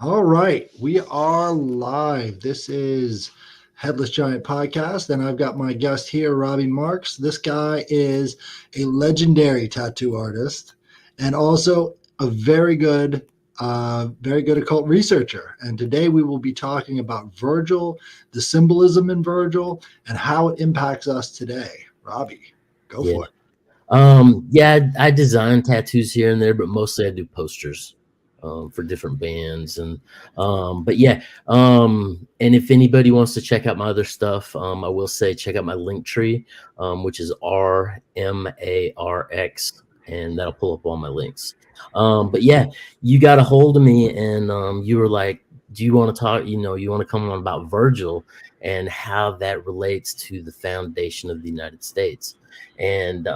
All right, we are live. This is Headless Giant Podcast, and I've got my guest here, Robbie Marks. This guy is a legendary tattoo artist and also a very good occult researcher. And today we will be talking about Virgil, the symbolism in Virgil, and how it impacts us today. Robbie, go Yeah. for it. Yeah, I design tattoos here and there, but mostly I do posters for different bands. But yeah, and if anybody wants to check out my other stuff, I will say check out my link tree, which is RMARX, and that'll pull up all my links. But yeah, you got a hold of me and you were like, do you want to talk? You want to come on about Virgil and how that relates to the foundation of the United States. And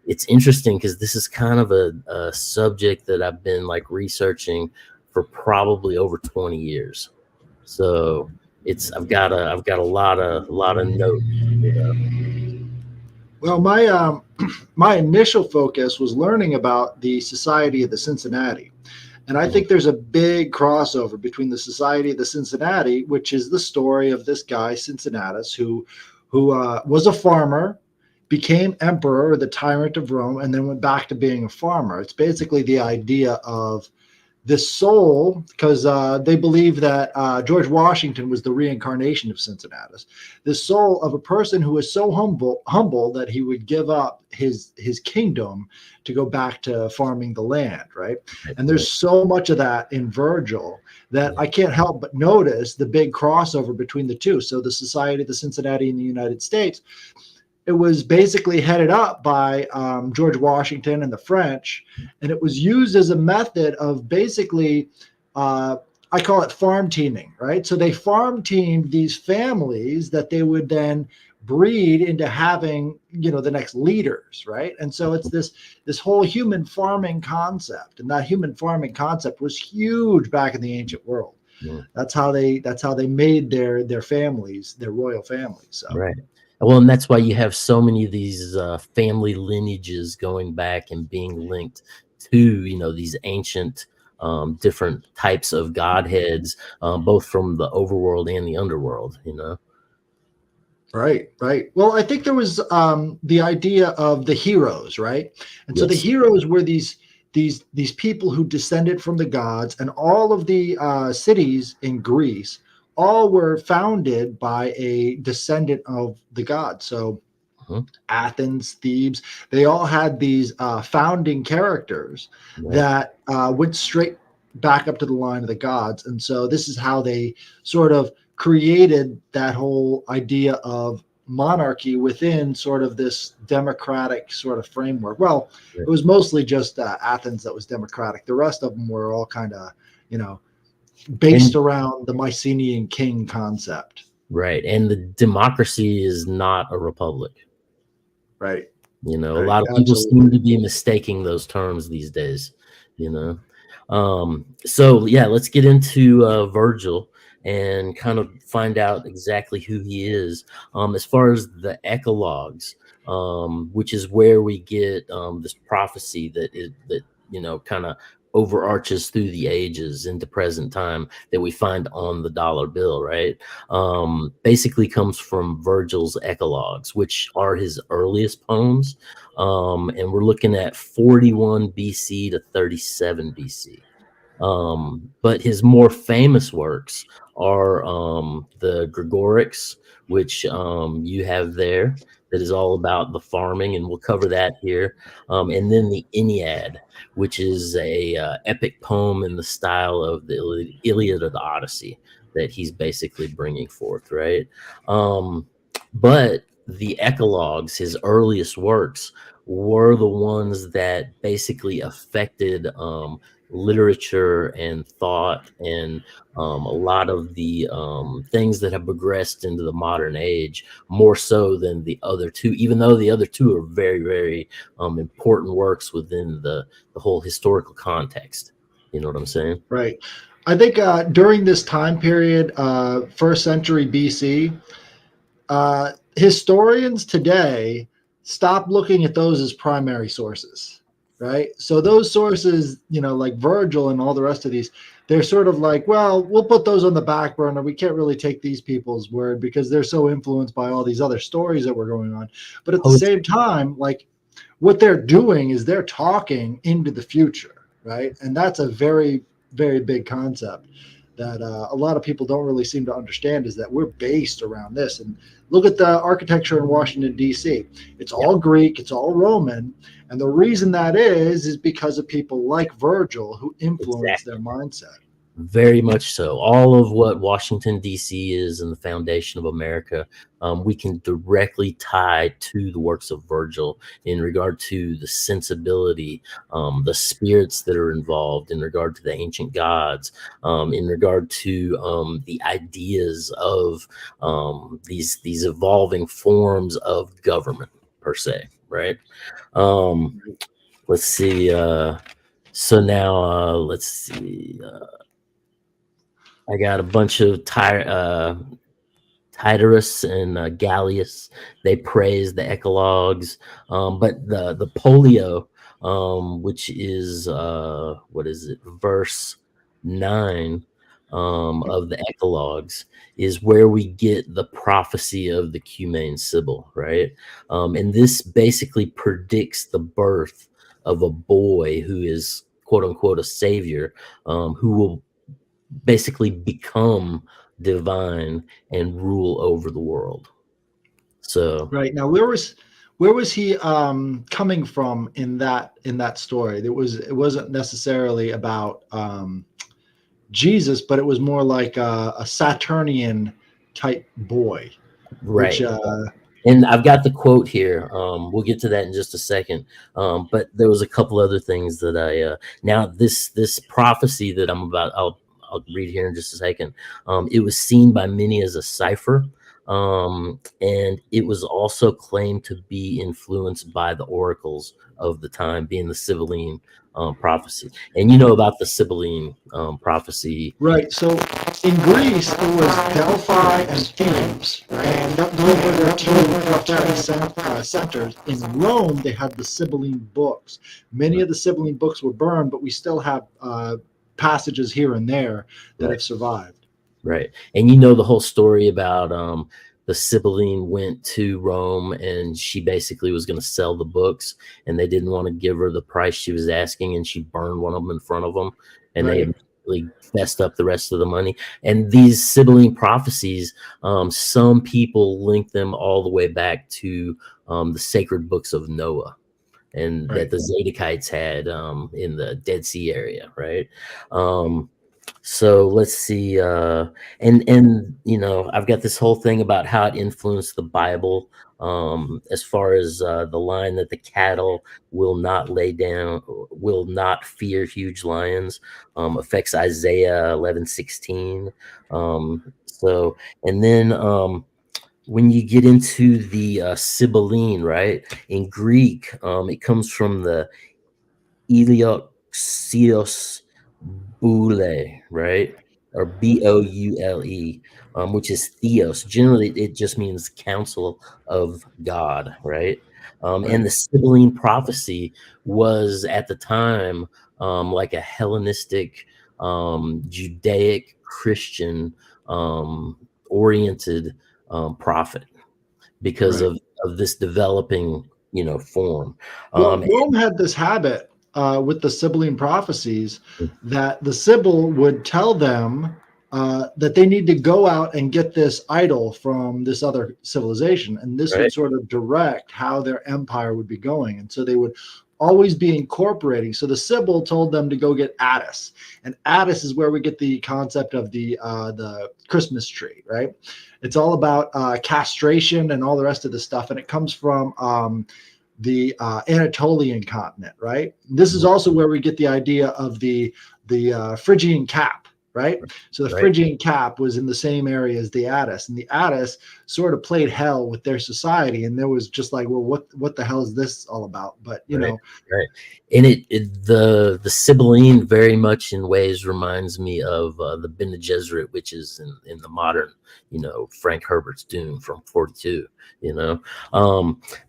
it's interesting because this is kind of a subject that I've been like researching for probably over 20 years. So I've got a lot of notes, you know. Well, my initial focus was learning about the Society of the Cincinnati. And I Mhm. think there's a big crossover between the Society of the Cincinnati, which is the story of this guy Cincinnatus, who was a farmer, became emperor, the tyrant of Rome, and then went back to being a farmer. It's basically the idea of this soul, because they believe that George Washington was the reincarnation of Cincinnatus, the soul of a person who was so humble that he would give up his kingdom to go back to farming the land, right? Right, And right. there's so much of that in Virgil that Yeah. I can't help but notice the big crossover between the two. So the Society of the Cincinnati in the United States, it was basically headed up by George Washington and the French, and it was used as a method of basically, uh, I call it farm teaming, right? So they farm teamed these families that they would then breed into having, the next leaders, right? And so it's this whole human farming concept, and that human farming concept was huge back in the ancient world. Yeah. That's how they made their families, their royal families. So Right. Well, and that's why you have so many of these family lineages going back and being linked to, these ancient different types of godheads, both from the overworld and the underworld, right, right. Well, I think there was the idea of the heroes, right? And so the Yes. heroes were these people who descended from the gods, and all of the cities in Greece all were founded by a descendant of the gods. So Mhm. Athens, Thebes, they all had these founding characters Right. that went straight back up to the line of the gods. And so this is how they sort of created that whole idea of monarchy within sort of this democratic sort of framework. Well, it Right. was mostly just Athens that was democratic. The rest of them were all kind of, you know, based And around the Mycenaean king concept. right. And the democracy is not a republic. Right. A Right. lot of people seem Absolutely. to be mistaking those terms these days, you know. So yeah, let's get into Virgil and kind of find out exactly who he is. As far as the eclogues, which is where we get this prophecy that kind of overarches through the ages into present time that we find on the dollar bill, right? Basically comes from Virgil's eclogues, which are his earliest poems. And we're looking at 41 BC to 37 BC. But his more famous works are the Gregorics, which you have there, that is all about the farming, and we'll cover that here. And then the Ennead, which is a epic poem in the style of the Iliad or the Odyssey that he's basically bringing forth, right? But the eclogues, his earliest works, were the ones that basically affected literature and thought and a lot of the things that have progressed into the modern age more so than the other two, even though the other two are very, very important works within the whole historical context. You know what I'm saying? Right. I think during this time period, first century BC, historians today stop looking at those as primary sources, right? So those sources, like Virgil and all the rest of these, they're sort of like, well, we'll put those on the back burner. We can't really take these people's word because they're so influenced by all these other stories that were going on. But at the Poetry. same time, like what they're doing is they're talking into the future, right? And that's a very, very big concept that a lot of people don't really seem to understand, is that we're based around this. And look at the architecture in Washington, D.C. It's Yeah, all Greek, it's all Roman. And the reason that is because of people like Virgil who influence their exactly. mindset. Very much so. All of what Washington, D.C. is and the foundation of America, we can directly tie to the works of Virgil in regard to the sensibility, the spirits that are involved, in regard to the ancient gods, in regard to the ideas of these evolving forms of government, per se, right? Um, let's see. So now, let's see. I got a bunch of Tityrus and Gallius. They praise the eclogues, but the polio, which is what is it, verse 9 of the eclogues, is where we get the prophecy of the Cumane Sibyl, right? And this basically predicts the birth of a boy who is quote unquote a savior, who will basically become divine and rule over the world. So Right. Now, where was he coming from in that story? It wasn't necessarily about Jesus, but it was more like a Saturnian type boy, which right. And I've got the quote here. We'll get to that in just a second. But there was a couple other things that now this prophecy that I'll read here in just a second. It was seen by many as a cipher, and it was also claimed to be influenced by the oracles of the time, being the Sibylline prophecy. And you know about the Sibylline prophecy. right. So in Greece, it was Delphi and Thebes, right? And those were their two prophetic centers. In Rome, they had the Sibylline books. Many of the Sibylline books were burned, but we still have passages here and there that Right. have survived. Right. And you know the whole story about the Sibylline went to Rome and she basically was going to sell the books and they didn't want to give her the price she was asking and she burned one of them in front of them and they Right. immediately fessed up the rest of the money. And these Sibylline prophecies, some people link them all the way back to the sacred books of Noah and that Right. the Zadokites had in the Dead Sea area, right? So let's see, and you know, I've got this whole thing about how it influenced the Bible, as far as the line that the cattle will not lay down, will not fear huge lions, affects Isaiah 11:16. So, and then when you get into the Sibylline, right, in Greek, it comes from the Elioxios Boule, right? Or Boule, which is theos. Generally, it just means counsel of God, right? And Right. the Sibylline prophecy was at the time like a Hellenistic, Judaic, Christian oriented prophet because Right. of this developing, form. Well, Um, Rome had this habit with the Sibylline prophecies that the Sibyl would tell them that they need to go out and get this idol from this other civilization. And this right, would sort of direct how their empire would be going. And so they would always be incorporating. So the Sibyl told them to go get Attis. And Attis is where we get the concept of the Christmas tree, right? It's all about castration and all the rest of the stuff. And it comes from the Anatolian continent, right? This is also where we get the idea of the Phrygian cap, right? So the Right. Phrygian cap was in the same area as the Attis, and the Attis sort of played hell with their society, and there was just like, well, what the hell is this all about? But Right, right. And the Sibylline very much in ways reminds me of the Bene Gesserit witches in the modern, Frank Herbert's Dune from 42, you know.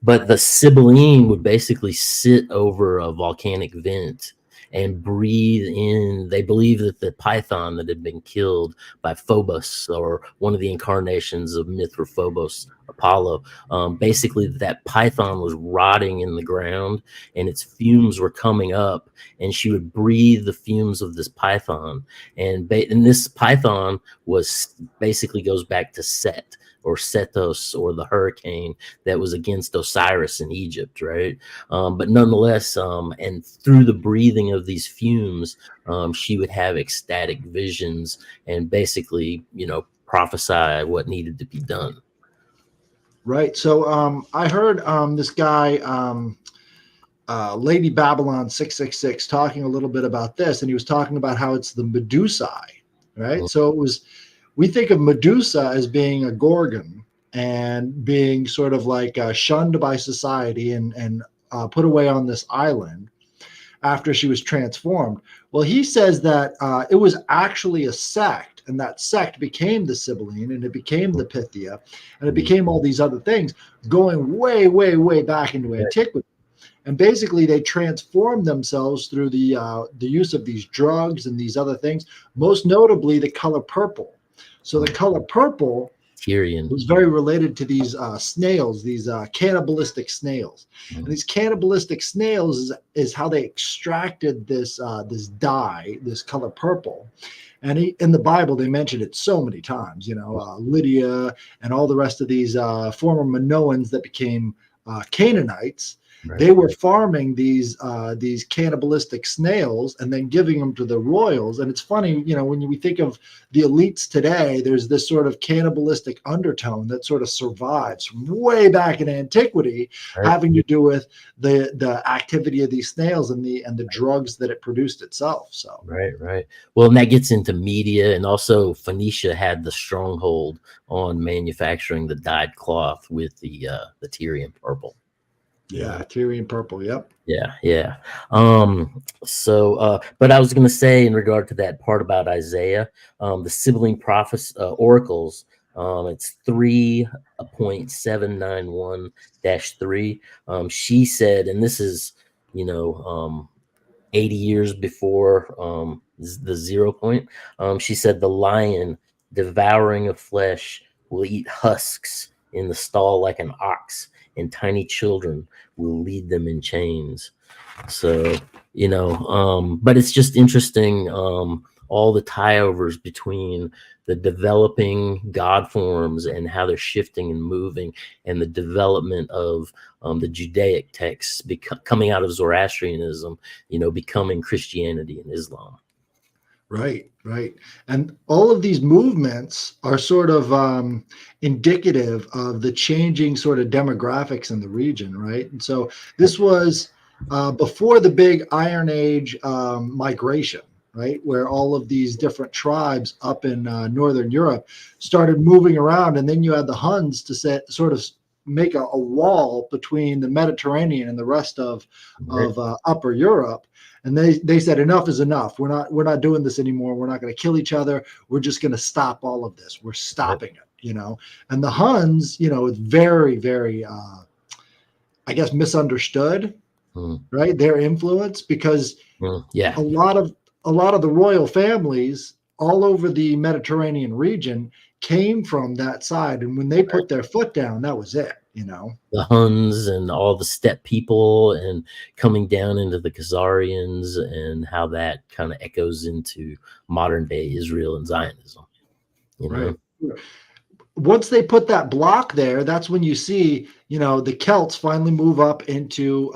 But the Sibylline would basically sit over a volcanic vent and breathe in. They believe that the python that had been killed by Phobos, or one of the incarnations of Mithra Phobos, Apollo, basically that python was rotting in the ground and its fumes were coming up, and she would breathe the fumes of this python, and this python was basically goes back to Set or Sethos, or the hurricane that was against Osiris in Egypt, right? But nonetheless, and through the breathing of these fumes, she would have ecstatic visions and basically, prophesy what needed to be done. Right. So I heard this guy, Lady Babylon 666, talking a little bit about this, and he was talking about how it's the Medusae, right? So we think of Medusa as being a gorgon and being sort of like shunned by society and put away on this island after she was transformed. Well, he says that it was actually a sect, and that sect became the Sibylline, and it became the Pythia, and it became all these other things, going way, way, way back into antiquity. And basically, they transformed themselves through the use of these drugs and these other things, most notably the color purple. So the color purple Tyrion was very related to these snails, these cannibalistic snails. And these cannibalistic snails is how they extracted this dye, this color purple. And in the Bible, they mentioned it so many times, Lydia and all the rest of these former Minoans that became Canaanites. Right. They were farming these cannibalistic snails and then giving them to the royals. And it's funny, when we think of the elites today, there's this sort of cannibalistic undertone that sort of survives from way back in antiquity, Right. having to do with the activity of these snails and the drugs that it produced itself. So right. Well, and that gets into media, and also Phoenicia had the stronghold on manufacturing the dyed cloth with the Tyrian purple. Yeah, Tyrian purple. Yep. Yeah. But I was going to say, in regard to that part about Isaiah, the Sibylline prophets, oracles, it's 3.791-3. She said, and this is, 80 years before the 0 point. She said, the lion devouring of flesh will eat husks in the stall like an ox, and tiny children will lead them in chains. So, but it's just interesting, all the tie-overs between the developing God forms and how they're shifting and moving, and the development of the Judaic texts coming out of Zoroastrianism, becoming Christianity and Islam. Right. And all of these movements are sort of indicative of the changing sort of demographics in the region, right? And so this was before the big Iron Age migration, right? Where all of these different tribes up in Northern Europe started moving around. And then you had the Huns to sort of make a wall between the Mediterranean and the rest of Upper Europe. And they said, enough is enough. We're not doing this anymore. We're not going to kill each other. We're just going to stop all of this. We're stopping it, And the Huns, it's very, very, I guess, misunderstood, right? Their influence, because a lot of the royal families all over the Mediterranean region came from that side. And when they put their foot down, that was it, The Huns and all the steppe people, and coming down into the Khazarians, and how that kind of echoes into modern day Israel and Zionism. Right. Once they put that block there, that's when you see, the Celts finally move up into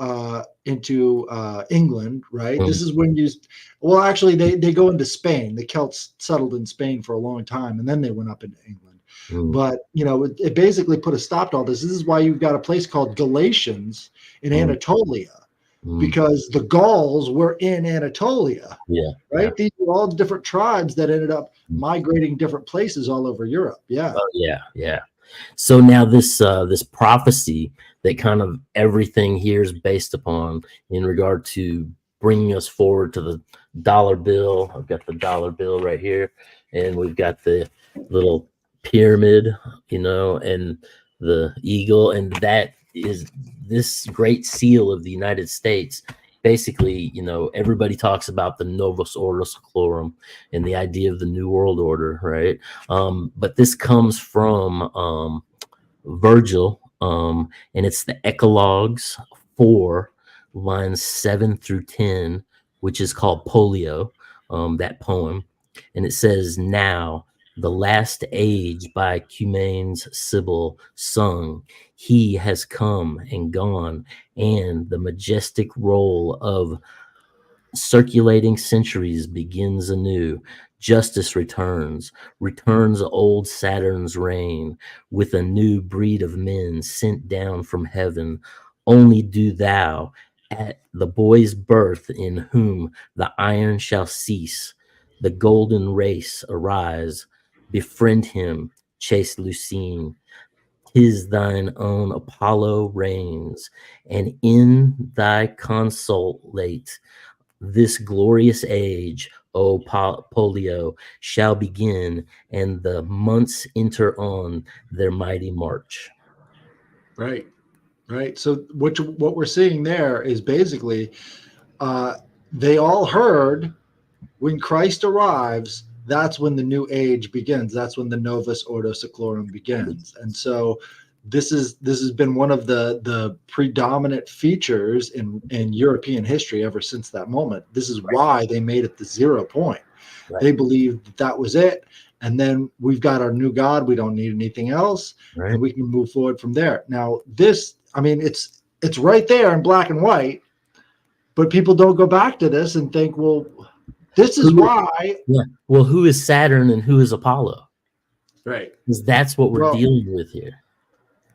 England, right? This is when actually they go into Spain. The Celts settled in Spain for a long time, and then they went up into England. But it basically put a stop to all this. This is why you've got a place called Galatians in Anatolia, because the Gauls were in Anatolia, Yeah. right? These were all different tribes that ended up migrating different places all over Europe. Yeah. Oh, yeah. Yeah. So now this prophecy that kind of everything here is based upon in regard to bringing us forward to the dollar bill. I've got the dollar bill right here, and we've got the little pyramid, and the eagle, and that is this great seal of the United States. Basically, everybody talks about the Novus Ordo Seclorum and the idea of the New World Order, right? But this comes from Virgil, and it's the Eclogues 4, lines 7 through 10, which is called Polio, that poem. And it says, "Now the last age by Cumane's Sibyl sung, he has come and gone, and the majestic roll of circulating centuries begins anew. Justice returns old Saturn's reign, with a new breed of men sent down from heaven. Only do thou, at the boy's birth, in whom the iron shall cease, the golden race arise. Befriend him, chaste Lucine. 'Tis thine own Apollo reigns, and in thy consulate this glorious age, O Polio, shall begin, and the months enter on their mighty march." Right. Right. So what we're seeing there is basically they all heard when Christ arrives, that's when the new age begins. That's when the Novus Ordo Seclorum begins. And so this has been one of the predominant features in European history ever since that moment. This is why they made it the 0 point. Right. They believed that was it. And then we've got our new God. We don't need anything else. Right. And we can move forward from there. Now, it's right there in black and white, but people don't go back to this and think, well, this is why. Yeah. Well, who is Saturn and who is Apollo? Right. Because that's what we're dealing with here.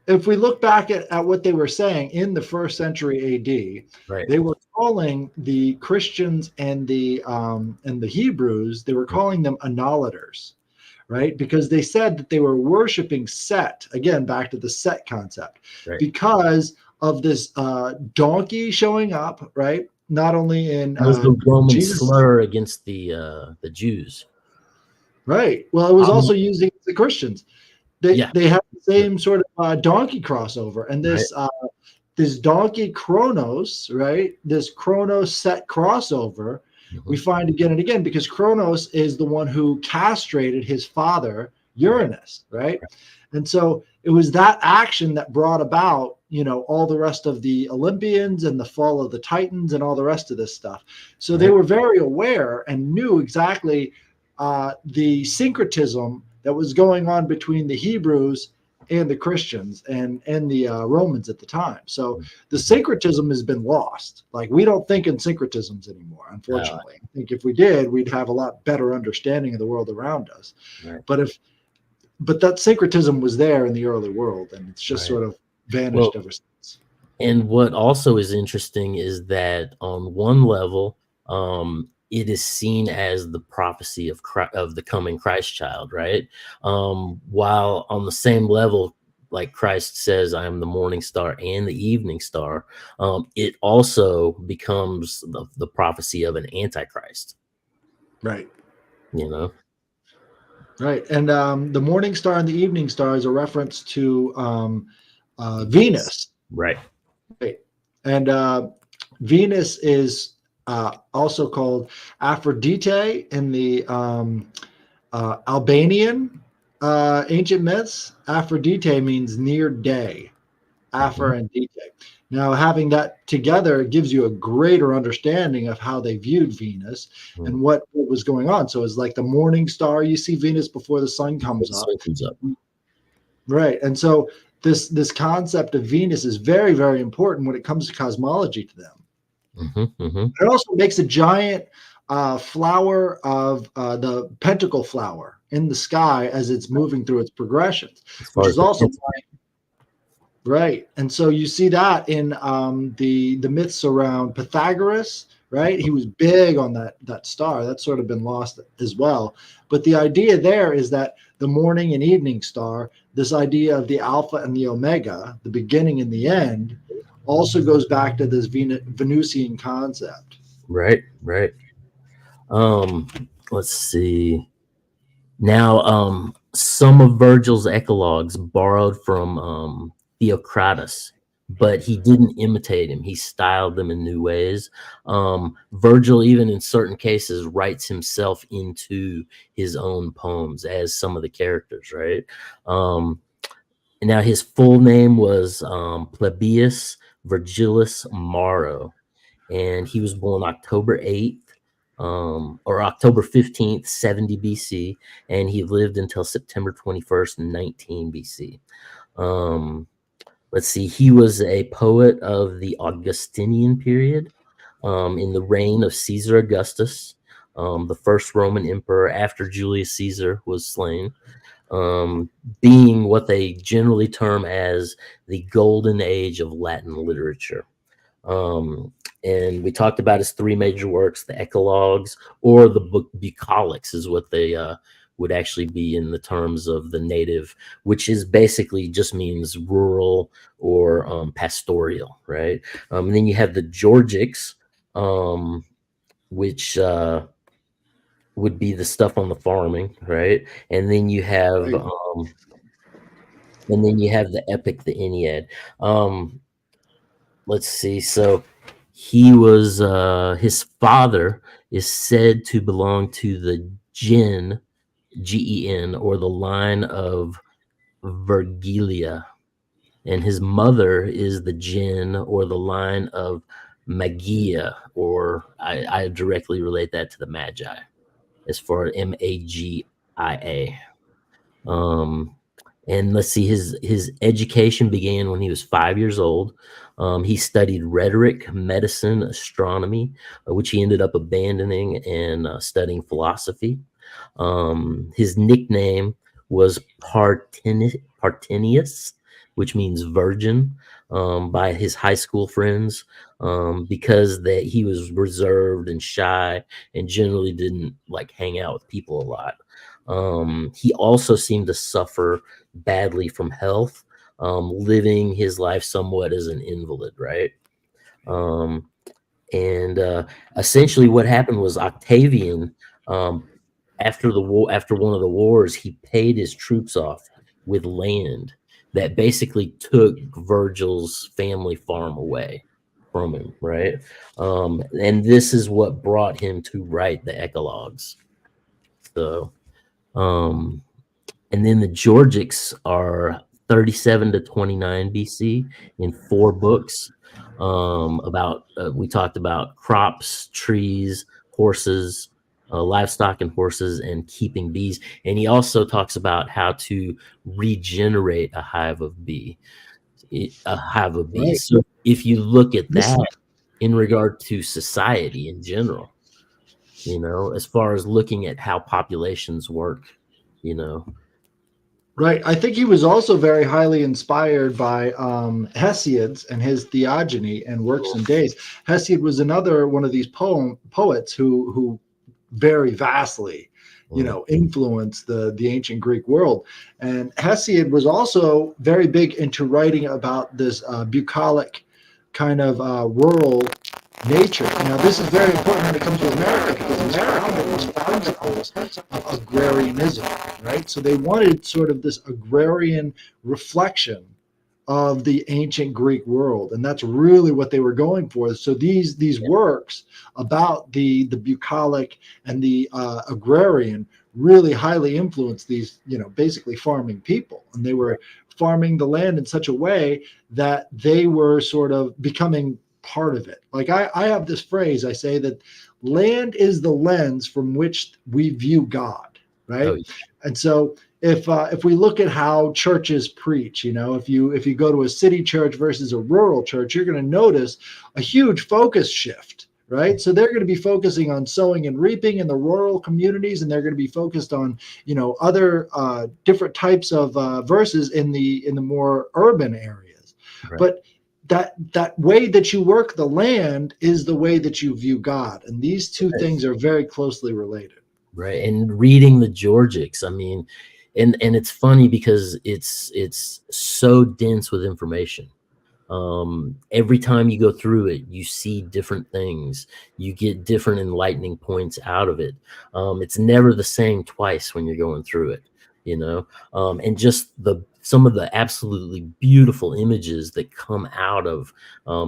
If we look back at what they were saying in the 1st century AD, right, they were calling the Christians and the Hebrews, they were calling them annulators, right? Because they said that they were worshiping Set, again, back to the Set concept, because of this donkey showing up, right? Not only in that was the Roman slur against the Jews, right? Well, it was also using the Christians. They have the same sort of donkey crossover, and this donkey Kronos, right? This Kronos Set crossover, we find again and again, because Kronos is the one who castrated his father Uranus, right? And so it was that action that brought about, all the rest of the Olympians and the fall of the Titans and all the rest of this stuff. So they were very aware and knew exactly the syncretism that was going on between the Hebrews and the Christians and the Romans at the time. So the syncretism has been lost. Like, we don't think in syncretisms anymore, unfortunately. I think if we did, we'd have a lot better understanding of the world around us. But that syncretism was there in the early world, and it's just sort of vanished ever since. And what also is interesting is that on one level, it is seen as the prophecy of the coming Christ child, right? While on the same level, like Christ says, "I am the morning star and the evening star," it also becomes the prophecy of an antichrist. Right. Right. And the morning star and the evening star is a reference to Venus. Right. And Venus is also called Aphrodite in the Albanian ancient myths. Aphrodite means near day. Aphrodite. Now, having that together gives you a greater understanding of how they viewed Venus and what was going on. So it's like the morning star. You see Venus before the sun comes up. Right. And so this concept of Venus is very, very important when it comes to cosmology to them. It also makes a giant flower of the pentacle flower in the sky as it's moving through its progressions, which is also Right. And so you see that in the myths around Pythagoras, right? He was big on that star. That's sort of been lost as well. But the idea there is that the morning and evening star, this idea of the alpha and the omega, the beginning and the end, also goes back to this Venusian concept. Right, right. Um, let's see. Now, some of Virgil's eclogues borrowed from Theocritus, but he didn't imitate him. He styled them in new ways. Virgil, even in certain cases, writes himself into his own poems as some of the characters, right? Um, and now his full name was Plebeius Virgilius Maro, and he was born October 8th or October 15th, 70 BC, and he lived until September 21st, 19 BC. Um, let's see, he was a poet of the Augustinian period in the reign of Caesar Augustus, the first Roman emperor after Julius Caesar was slain, being what they generally term as the golden age of Latin literature. Um, and we talked about his three major works, the Eclogues, or the book Bucolics is what they would actually be in the terms of the native, which is basically just means rural or pastoral, right? And then you have the Georgics, which would be the stuff on the farming, right? And then you have Right. the epic, the Ennead. Let's see. So he was his father is said to belong to the Gen, Gen, or the line of Vergilia, and his mother is the Gen or the line of Magia, or I directly relate that to the Magi as far as Magia. Um, and let's see, his education began when he was 5 years old. He studied rhetoric, medicine, astronomy, which he ended up abandoning and studying philosophy. His nickname was Partenius, which means virgin, by his high school friends, because that he was reserved and shy and generally didn't like hang out with people a lot. He also seemed to suffer badly from health, living his life somewhat as an invalid, right? Um, and essentially, what happened was Octavian, um, after the war, after one of the wars, he paid his troops off with land that basically took Virgil's family farm away from him, right? And this is what brought him to write the Eclogues. So, um, and then the Georgics are 37 to 29 BC in 4 books. About we talked about crops, trees, horses, livestock and horses, and keeping bees. And he also talks about how to regenerate a hive of bees. Right. So if you look at This that in regard to society in general, as far as looking at how populations work, you know. Right. I think he was also very highly inspired by Hesiod and his Theogony and Works and Days. Hesiod was another one of these poets who very vastly, influenced the ancient Greek world. And Hesiod was also very big into writing about this bucolic kind of rural nature. Now, this is very important when it comes to America because America was founded of agrarianism, right? So they wanted sort of this agrarian reflection of the ancient Greek world, and that's really what they were going for. So these works about the bucolic and the agrarian really highly influenced these, basically farming people, and they were farming the land in such a way that they were sort of becoming part of it. Like I have this phrase, I say that land is the lens from which we view God, Oh, right? And so if we look at how churches preach, if you go to a city church versus a rural church, you're going to notice a huge focus shift, right? So they're going to be focusing on sowing and reaping in the rural communities, and they're going to be focused on other different types of verses in the more urban areas. Right. But that way that you work the land is the way that you view God, and these two things are very closely related. Right. And reading the Georgics, I mean, and it's funny because it's so dense with information. Every time you go through it, you see different things, you get different enlightening points out of it. It's never the same twice when you're going through it, you know. And just the some of the absolutely beautiful images that come out of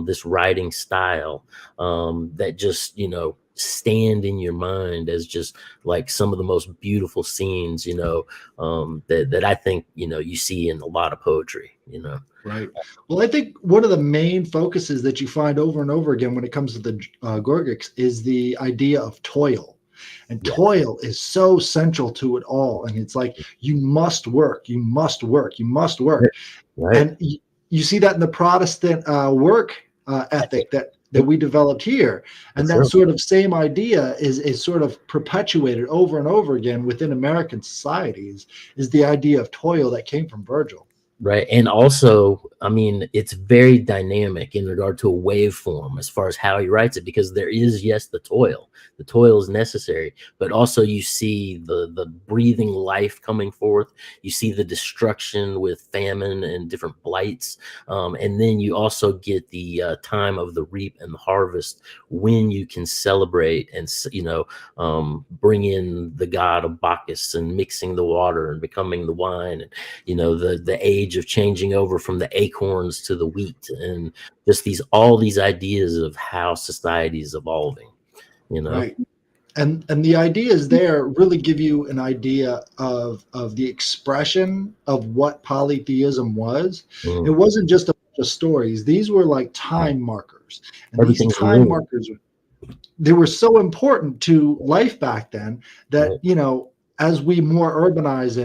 this writing style, that just, you know, stand in your mind as just like some of the most beautiful scenes, you know, that I think, you know, you see in a lot of poetry, you know. Right. Well, I think one of the main focuses that you find over and over again when it comes to the Gorgics is the idea of toil. And Yeah. toil is so central to it all. And it's like, you must work, you must work, you must work. Right. And you see that in the Protestant work ethic that we developed here. And that Sure. sort of same idea is sort of perpetuated over and over again within American societies, is the idea of toil that came from Virgil. Right. And also, I mean, it's very dynamic in regard to a waveform as far as how he writes it, because there is, yes, the toil. The toil is necessary, but also you see the breathing life coming forth. You see the destruction with famine and different blights. And then you also get the time of the reap and the harvest, when you can celebrate and, you know, bring in the god of Bacchus and mixing the water and becoming the wine, and, you know, the age of changing over from the acorns to the wheat, and just all these ideas of how society is evolving, you know. Right. And the ideas there really give you an idea of the expression of what polytheism was. It Mm. wasn't just a bunch of stories. These were like time markers. And these Everything's a time moon. markers, they were so important to life back then that, Right. you know, as we more urbanize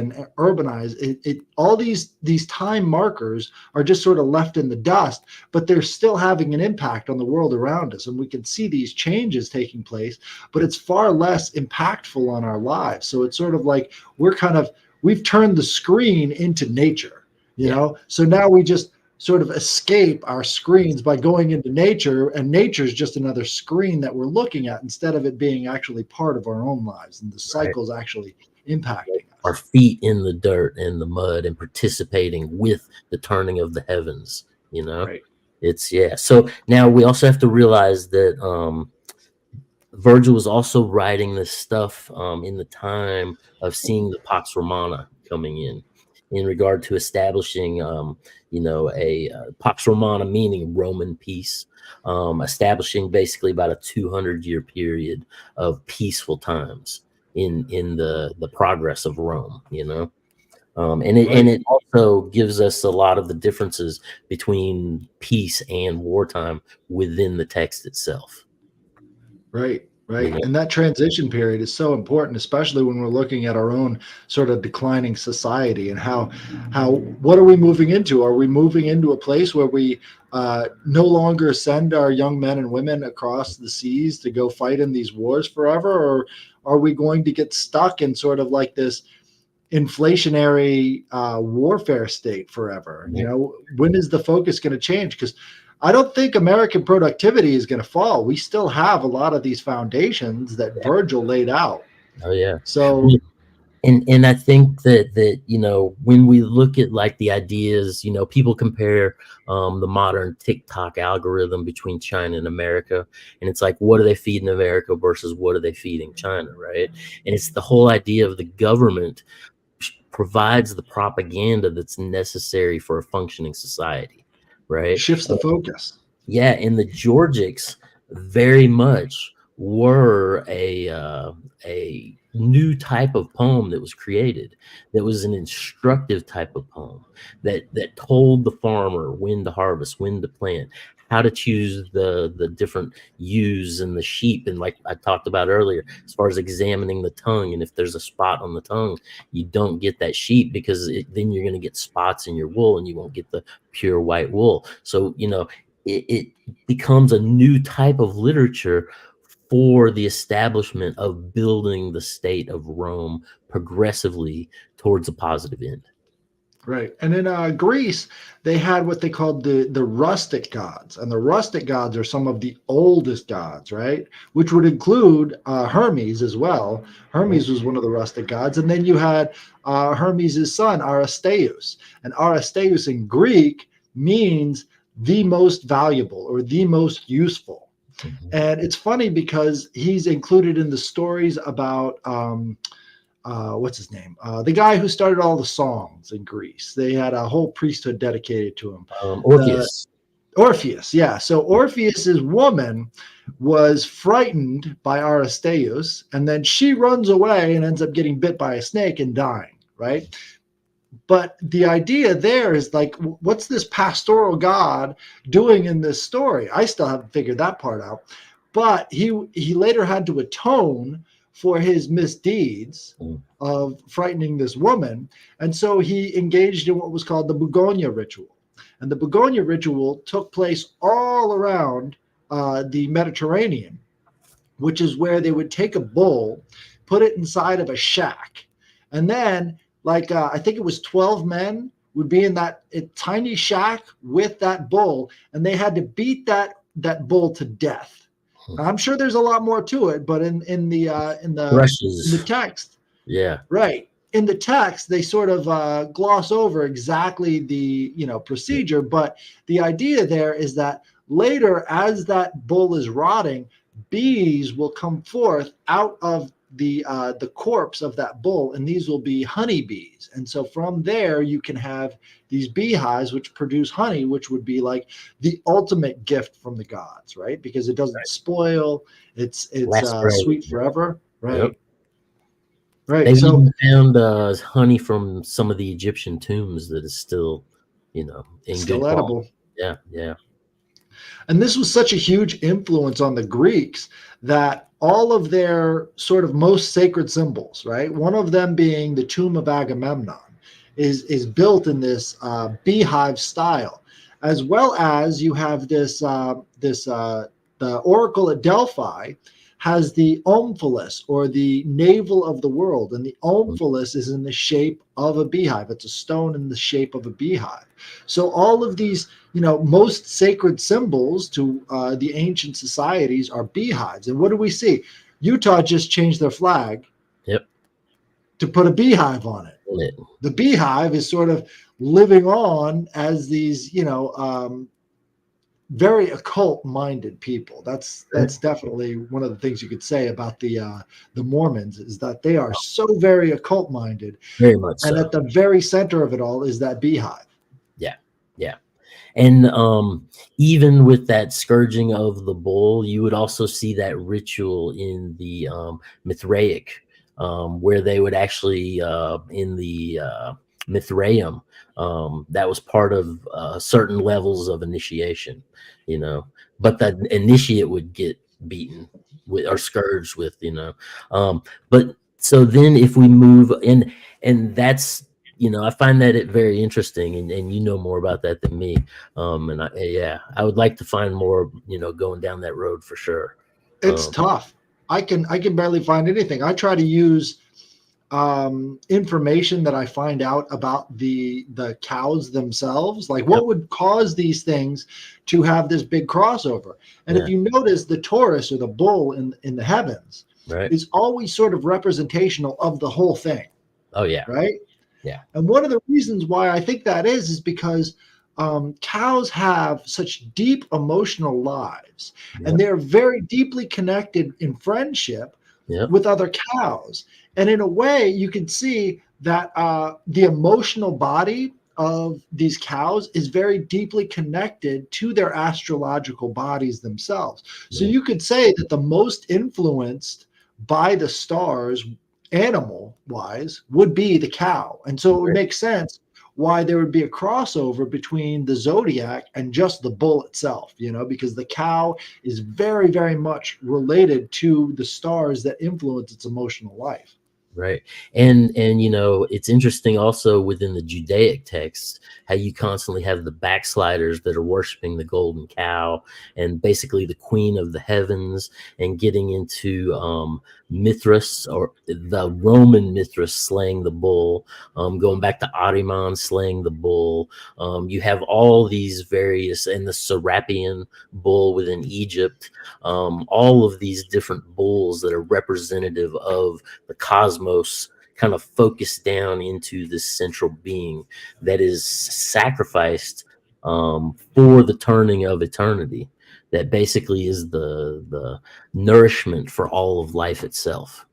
it, all these time markers are just sort of left in the dust, but they're still having an impact on the world around us, and we can see these changes taking place, but it's far less impactful on our lives. So it's sort of like we've turned the screen into nature, you Yeah. know. So now we just sort of escape our screens by going into nature, and nature is just another screen that we're looking at, instead of it being actually part of our own lives and the Right. cycles actually impacting Our us. feet in the dirt and the mud and participating with the turning of the heavens, you know. Right. It's, yeah. So now we also have to realize that Virgil was also writing this stuff in the time of seeing the Pax Romana coming in regard to establishing, you know, a Pax Romana, meaning Roman peace, establishing basically about a 200-year period of peaceful times in the progress of Rome, you know. And Right. it also gives us a lot of the differences between peace and wartime within the text itself, Right. you Right. know. And that transition period is so important, especially when we're looking at our own sort of declining society, and how what are we moving into? Are we moving into a place where we no longer send our young men and women across the seas to go fight in these wars forever, or are we going to get stuck in sort of like this inflationary warfare state forever? You know, when is the focus going to change? Because I don't think American productivity is going to fall. We still have a lot of these foundations that Virgil laid out. Oh yeah. So Well, and I think that, you know, when we look at like the ideas, you know, people compare the modern TikTok algorithm between China and America, and it's like, what are they feeding America versus what are they feeding China, right? And it's the whole idea of the government provides the propaganda that's necessary for a functioning society, right? shifts the focus. Yeah, and the Georgics very much were a new type of poem that was created, that was an instructive type of poem that told the farmer when to harvest, when to plant, how to choose the different ewes and the sheep, and like I talked about earlier, as far as examining the tongue, and if there's a spot on the tongue, you don't get that sheep, because then you're going to get spots in your wool and you won't get the pure white wool. So, you know, it becomes a new type of literature for the establishment of building the state of Rome progressively towards a positive end. Right. And in Greece, they had what they called the rustic gods. And the rustic gods are some of the oldest gods, right? Which would include Hermes as well. Mhm. Hermes was one of the rustic gods. And then you had Hermes' son, Aristeus. And Aristeus in Greek means the most valuable or the most useful. Mhm. And it's funny because he's included in the stories about what's his name? The guy who started all the songs in Greece. They had a whole priesthood dedicated to him. The Orpheus. Orpheus, yeah. So Orpheus's woman was frightened by Aristeus, and then she runs away and ends up getting bit by a snake and dying, right? But the idea there is like, what's this pastoral God doing in this story? I still haven't figured that part out. But he later had to atone for his misdeeds Mm. of frightening this woman, and so he engaged in what was called the Begonia ritual. And the Begonia ritual took place all around the Mediterranean, which is where they would take a bull, put it inside of a shack, and then like I think it was 12 men would be in that tiny shack with that bull, and they had to beat that bull to death. I'm sure there's a lot more to it, but in the Brushes. text, Yeah. right, in the text they sort of gloss over exactly the procedure, but the idea there is that later, as that bull is rotting, bees will come forth out of the corpse of that bull, and these will be honeybees. And so from there, you can have these beehives which produce honey, which would be like the ultimate gift from the gods, right? Because it doesn't spoil; it's Last spray. sweet forever, Yep. right? Right. They've So even found honey from some of the Egyptian tombs that is still, in good still quality. edible. Yeah, yeah. And this was such a huge influence on the Greeks that all of their sort of most sacred symbols, right? One of them being the tomb of Agamemnon, is built in this beehive style, as well as you have the oracle at Delphi has the omphalos, or the navel of the world, and the omphalos is in the shape of a beehive. It's a stone in the shape of a beehive. So all of these most sacred symbols to the ancient societies are beehives. And what do we see? Utah just changed their flag Yep. to put a beehive on it. It. The beehive is sort of living on as these, very occult-minded people. That's definitely one of the things you could say about the Mormons, is that they are so very occult-minded, Very much and so. at the very center of it all is that beehive. Yeah, yeah. And even with that scourging of the bull, you would also see that ritual in the Mithraic, where they would actually in the Mithraeum, that was part of certain levels of initiation, but that initiate would get beaten with or scourged with, but so then if we move in, and that's, I find that it very interesting, and you know more about that than me. And I would like to find more, going down that road for sure. It's Um, tough. I can barely find anything. I try to use information that I find out about the cows themselves, like yep, what would cause these things to have this big crossover. And if yeah, you notice, the Taurus, or the bull in the heavens, right. is always sort of representational of the whole thing, Oh yeah, right? yeah, And one of the reasons why I think that is because cows have such deep emotional lives, and yep, they're very deeply connected in friendship yep, with other cows. And in a way, you can see that the emotional body of these cows is very deeply connected to their astrological bodies themselves. So yeah, you could say that the most influenced by the stars, animal wise, would be the cow. And so it would right, make sense why there would be a crossover between the zodiac and just the bull itself, because the cow is very, very much related to the stars that influence its emotional life. Right. And it's interesting also within the Judaic texts how you constantly have the backsliders that are worshiping the golden cow and basically the queen of the heavens, and getting into Mithras, or the Roman Mithras slaying the bull, going back to Ahriman slaying the bull. You have all these various, and the Serapion bull within Egypt, all of these different bulls that are representative of the cosmos, kind of focused down into this central being that is sacrificed for the turning of eternity, that basically is the nourishment for all of life itself.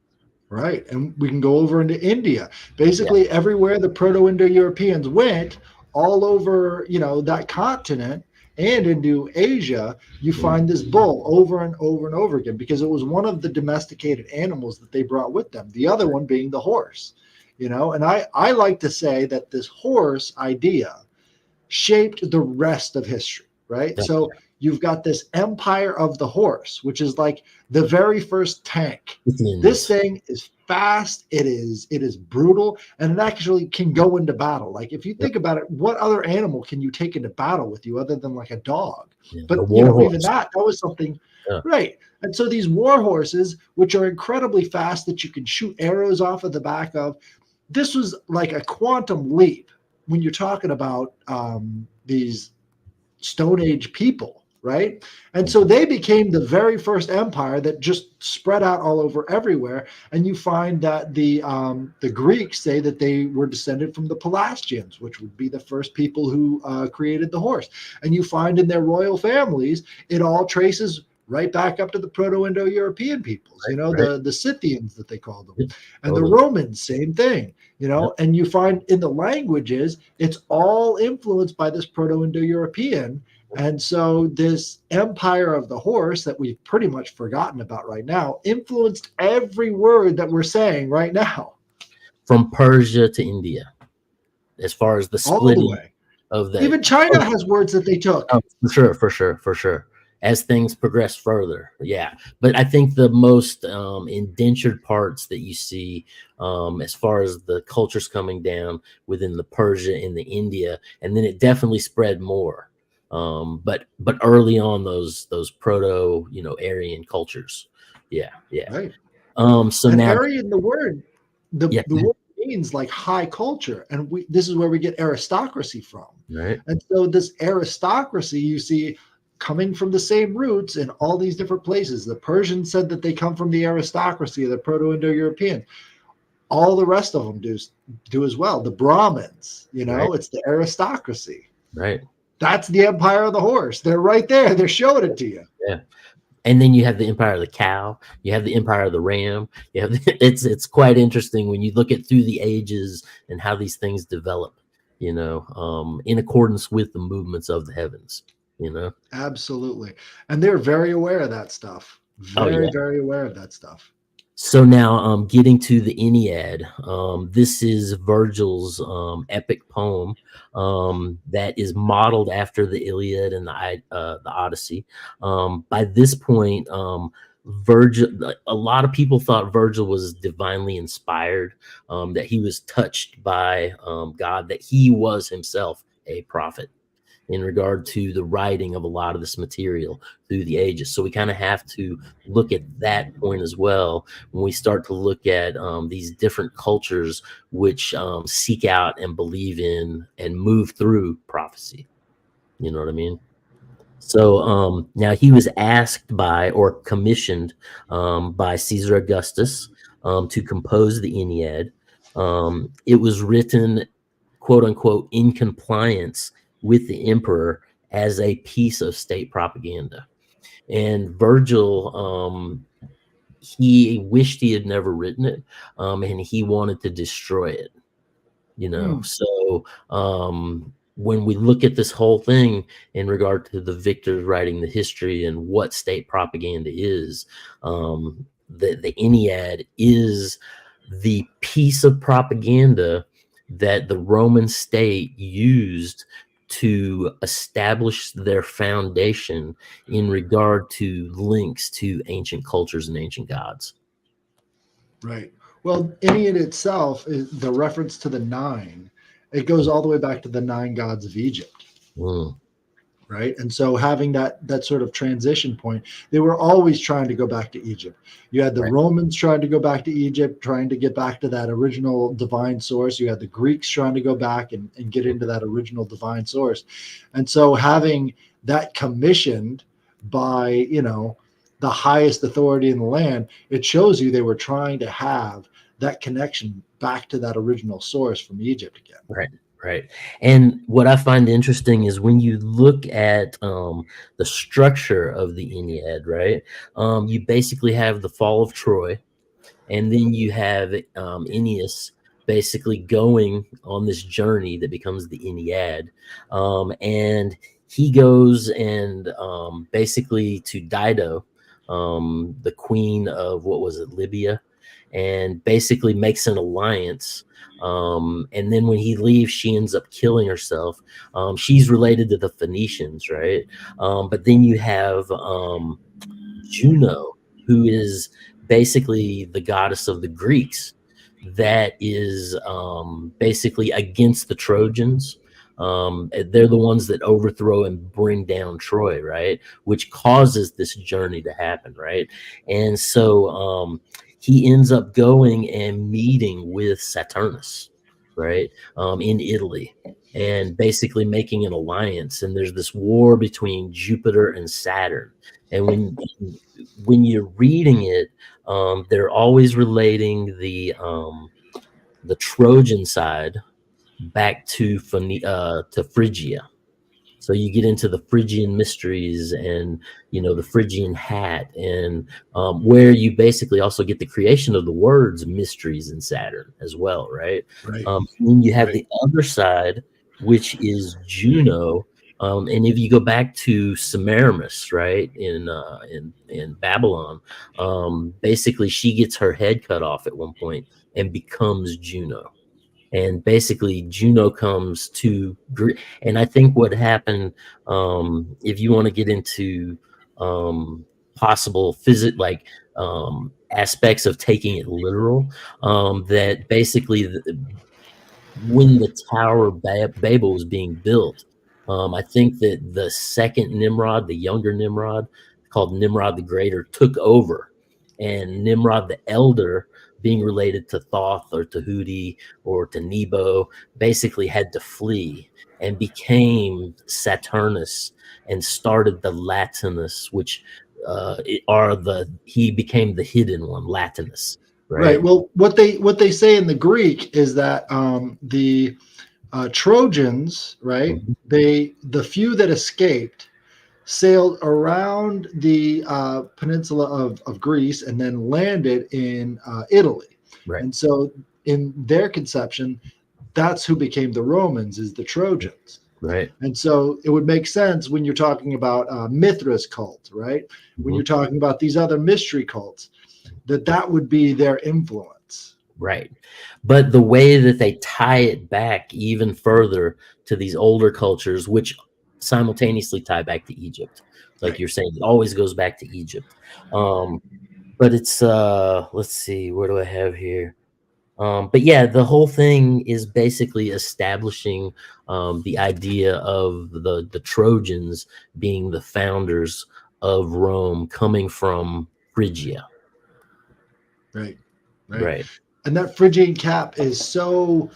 Right. And we can go over into India. Yeah. Basically, everywhere the Proto Indo Europeans went, all over, that continent and into Asia, you find this bull over and over and over again because it was one of the domesticated animals that they brought with them. The other one being the horse, and I like to say that this horse idea shaped the rest of history, right? Yeah. So you've got this empire of the horse, which is like the very first tank. This thing is fast, it is brutal, and it actually can go into battle. Like if you think about it, what other animal can you take into battle with you other than like a dog? Yeah, But even that was something, right? And so these war horses, which are incredibly fast that you can shoot arrows off of the back of, this was like a quantum leap when you're talking about these Stone Age people, right? And so they became the very first empire that just spread out all over everywhere. And you find that the Greeks say that they were descended from the Pelasgians, which would be the first people who created the horse. And you find in their royal families, it all traces right back up to the Proto-Indo-European peoples, the Scythians that they called them. And the Romans, same thing, and you find in the languages, it's all influenced by this Proto-Indo-European. And so this empire of the horse that we've pretty much forgotten about right now influenced every word that we're saying right now. From Persia to India, as far as the splitting all the way. Of that. Even China has words that they took. Oh, for sure. As things progress further, yeah. But I think the most indentured parts that you see, as far as the cultures coming down within the Persia and the India, and then it definitely spread more. But early on, those proto Aryan cultures, yeah. Right. So and now Aryan, the word means like high culture, and this is where we get aristocracy from. Right. And so this aristocracy you see coming from the same roots in all these different places. The Persians said that they come from the aristocracy of the Proto-Indo-Europeans. All the rest of them do as well. The Brahmins, it's the aristocracy. Right. That's the empire of the horse. They're right there. They're showing it to you. Yeah. And then you have the empire of the cow. You have the empire of the ram. You have it's quite interesting when you look at through the ages and how these things develop, in accordance with the movements of the heavens. Absolutely. And they're very aware of that stuff. Very aware of that stuff. So now getting to the Aeneid, this is Virgil's epic poem that is modeled after the Iliad and the Odyssey. By this point, Virgil, a lot of people thought Virgil was divinely inspired, that he was touched by God, that he was himself a prophet in regard to the writing of a lot of this material through the ages. So we kind of have to look at that point as well when we start to look at these different cultures which seek out and believe in and move through prophecy. You know what I mean? So now he was asked by or commissioned by Caesar Augustus to compose the Aeneid. It was written, quote unquote, in compliance with the emperor as a piece of state propaganda. And Virgil, he wished he had never written it, and he wanted to destroy it. So when we look at this whole thing in regard to the victors writing the history and what state propaganda is, the Aeneid is the piece of propaganda that the Roman state used to establish their foundation in regard to links to ancient cultures and ancient gods. Right. Well, Ennead itself is the reference to the nine. It goes all the way back to the nine gods of Egypt, Mm, right? And so having that sort of transition point, they were always trying to go back to Egypt. You had the right. Romans trying to go back to Egypt, trying to get back to that original divine source. You had the Greeks trying to go back and get into that original divine source. And so having that commissioned by, the highest authority in the land, it shows you they were trying to have that connection back to that original source from Egypt again. Right, right. And what I find interesting is when you look at the structure of the Ennead, right? You basically have the fall of Troy, and then you have Aeneas basically going on this journey that becomes the Ennead, and he goes and basically to Dido, the queen of what was it, Libya, and basically makes an alliance. And then when he leaves, she ends up killing herself. She's related to the Phoenicians, right? But then you have Juno, who is basically the goddess of the Greeks, that is basically against the Trojans. They're the ones that overthrow and bring down Troy, right? Which causes this journey to happen, right? And so he ends up going and meeting with Saturnus, right, in Italy, and basically making an alliance. And there's this war between Jupiter and Saturn. And when you're reading it, they're always relating the Trojan side back to Phrygia. So you get into the Phrygian mysteries and the Phrygian hat, and where you basically also get the creation of the words mysteries in Saturn as well, right? Right. Then you have Right. the other side, which is Juno. And if you go back to Semiramis, right, in Babylon, basically she gets her head cut off at one point and becomes Juno. And basically Juno comes to and I think what happened, if you want to get into possible aspects of taking it literal, that basically when the Tower of Babel was being built, I think that the second Nimrod, the younger Nimrod, called Nimrod the Greater, took over, and Nimrod the Elder, being related to Thoth or to Hudi or to Nebo, basically had to flee and became Saturnus and started the Latinus, which he became the hidden one, Latinus, Right. right? Well, what they say in the Greek is that the Trojans, right? Mhm. The few that escaped sailed around the peninsula of Greece and then landed in Italy. Right, And so, in their conception, that's who became the Romans, is the Trojans. right. And so it would make sense when you're talking about Mithras cult, right? When Mhm. you're talking about these other mystery cults, that would be their influence. Right. But the way that they tie it back even further to these older cultures, which simultaneously tie back to Egypt, like Right. you're saying, it always goes back to Egypt. Um, but it's let's see, where do I have here? But yeah, the whole thing is basically establishing the idea of the Trojans being the founders of Rome, coming from Phrygia. Right. Right. Right. And that Phrygian cap is so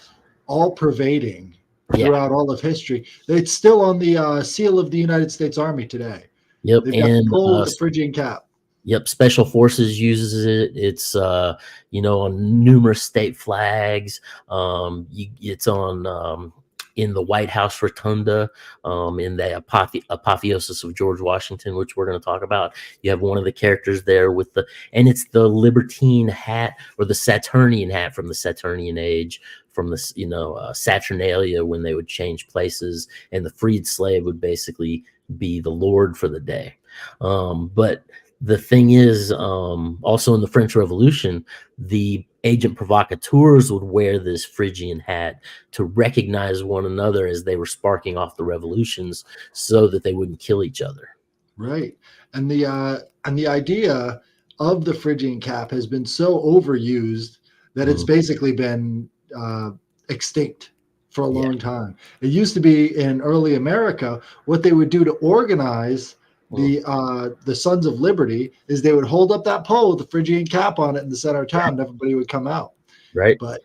all pervading Yeah. throughout all of history. It's still on the seal of the United States Army today. Yep. They've got the And pole with the Phrygian cap. yep, Special Forces uses it. It's on numerous state flags. It's on in the White House rotunda, in the apotheosis of George Washington, which we're going to talk about. You have one of the characters there and it's the Libertine hat or the Saturnian hat from the Saturnian age, from the Saturnalia, when they would change places, and the freed slave would basically be the lord for the day. But the thing is, also in the French Revolution, the agent provocateurs would wear this Phrygian hat to recognize one another as they were sparking off the revolutions, so that they wouldn't kill each other. Right. And the idea of the Phrygian cap has been so overused that it's basically been extinct for a long time. It used to be in early America, what they would do to organize the Sons of Liberty is they would hold up that pole with the Phrygian cap on it in the center of town, and everybody would come out. Right. But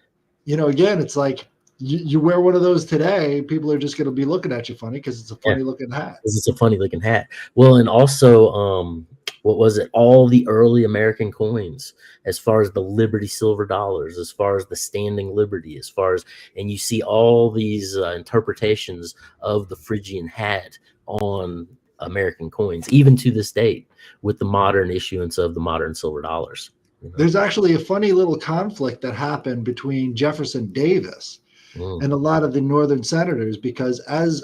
again, it's like you wear one of those today, people are just going to be looking at you funny because it's a funny looking hat. It's a funny looking hat. Well, and also, what was it? All the early American coins, as far as the Liberty silver dollars, as far as the standing Liberty, as far as, and you see all these interpretations of the Phrygian hat on American coins, even to this date, with the modern issuance of the modern silver dollars. There's actually a funny little conflict that happened between Jefferson Davis and a lot of the Northern senators, because as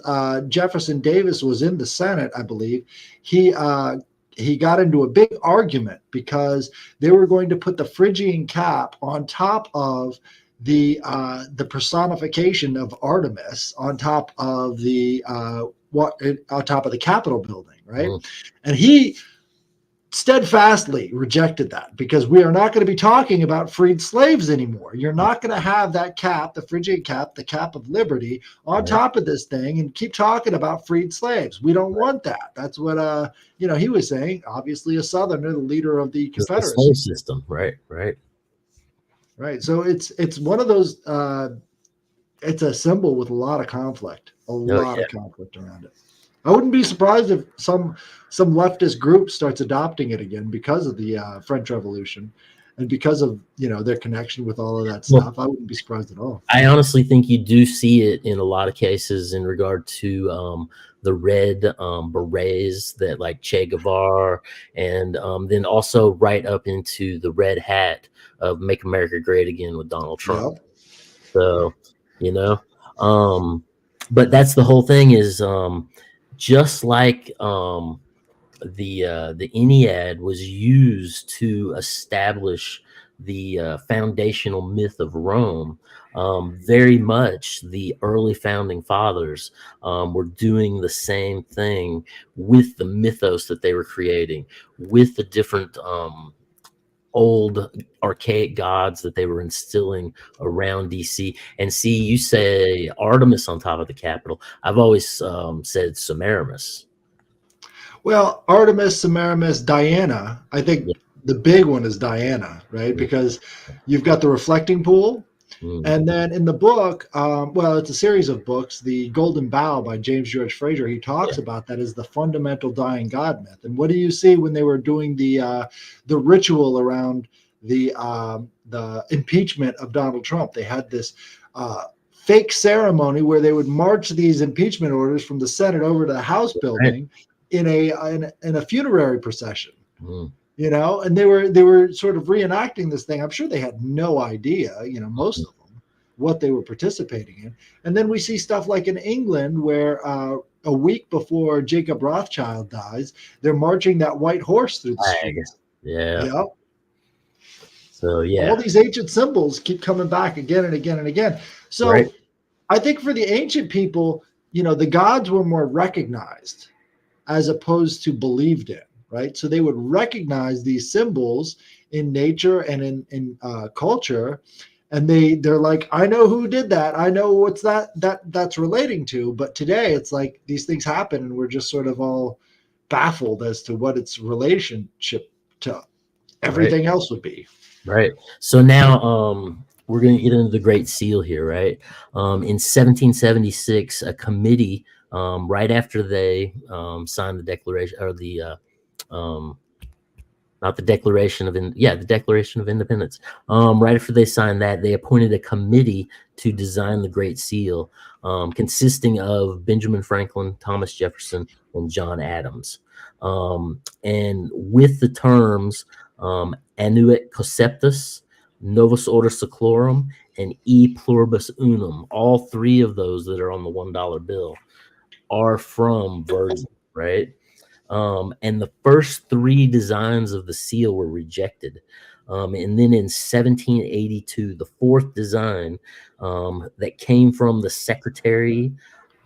Jefferson Davis was in the Senate, I believe, he got into a big argument because they were going to put the Phrygian cap on top of the personification of Artemis on top of the on top of the Capitol building, right? And he steadfastly rejected that, because we are not going to be talking about freed slaves anymore. You're not going to have that cap, the Phrygian cap, the cap of liberty, on top of this thing and keep talking about freed slaves. We don't want that. That's what he was saying. Obviously, a Southerner, the leader of the Confederacy. The slave system, right. So it's one of those. It's a symbol with a lot of conflict, of conflict around it. I wouldn't be surprised if some leftist group starts adopting it again because of the French Revolution and because of their connection with all of that stuff. I wouldn't be surprised at all. I honestly think you do see it in a lot of cases in regard to the red berets that like Che Guevara, and then also right up into the red hat of Make America Great Again with Donald Trump. Yep. So, but that's the whole thing is just like the Ennead was used to establish the foundational myth of Rome. Very much the early founding fathers were doing the same thing with the mythos that they were creating, with the different old archaic gods that they were instilling around DC. And see, you say Artemis on top of the Capitol. I've always said Semiramis. Well, Artemis, Semiramis, Diana. I think the big one is Diana, right? Because you've got the reflecting pool. And then in the book, it's a series of books, The Golden Bough by James George Frazer, he talks about that as the fundamental dying god myth. And what do you see when they were doing the ritual around the impeachment of Donald Trump? They had this fake ceremony where they would march these impeachment orders from the Senate over to the House building in a funerary procession. And they were sort of reenacting this thing. I'm sure they had no idea, most of them, what they were participating in. And then we see stuff like in England where a week before Jacob Rothschild dies, they're marching that white horse through the streets. Yeah. So all these ancient symbols keep coming back again and again and again. So I think for the ancient people, the gods were more recognized as opposed to believed in. Right, so they would recognize these symbols in nature and in culture, and they're like, I know who did that. I know what's that's relating to. But today, it's like these things happen, and we're just sort of all baffled as to what its relationship to everything else would be. Right. So now we're going to get into the Great Seal here, right? In 1776, a committee, right after they signed the Declaration, or the not the Declaration of the Declaration of Independence. Right after they signed that, they appointed a committee to design the Great Seal, consisting of Benjamin Franklin, Thomas Jefferson, and John Adams. And with the terms Annuit Conceptus, Novus Ordo Seclorum, and E Pluribus Unum, all three of those that are on the $1 bill are from Virgil, right? And the first three designs of the seal were rejected. And then in 1782, the fourth design that came from the Secretary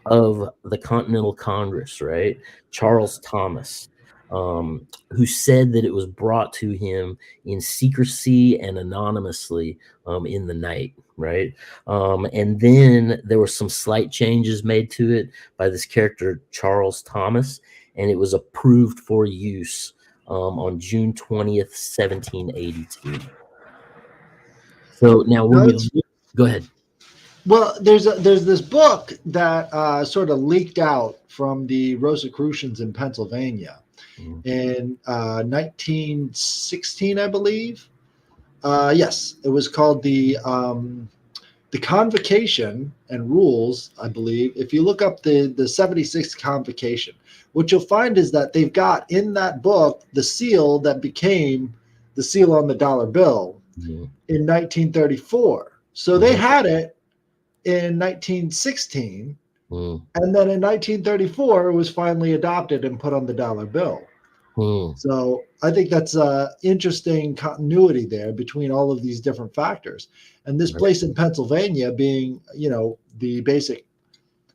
of the Continental Congress, right, Charles Thomas, who said that it was brought to him in secrecy and anonymously in the night, right? And then there were some slight changes made to it by this character, Charles Thomas, and it was approved for use on June 20th, 1782. So now when we go ahead. Well, there's this book that sort of leaked out from the Rosicrucians in Pennsylvania in 1916, I believe. Yes, it was called the Convocation and Rules, I believe. If you look up the 76th Convocation, what you'll find is that they've got in that book the seal that became the seal on the dollar bill in 1934. So they had it in 1916, and then in 1934 it was finally adopted and put on the dollar bill. So I think that's an interesting continuity there between all of these different factors. And this place in Pennsylvania being, you know, the basic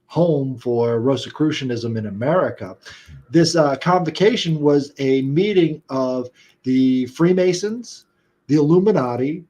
home for Rosicrucianism in America, this convocation was a meeting of the Freemasons, the Illuminati,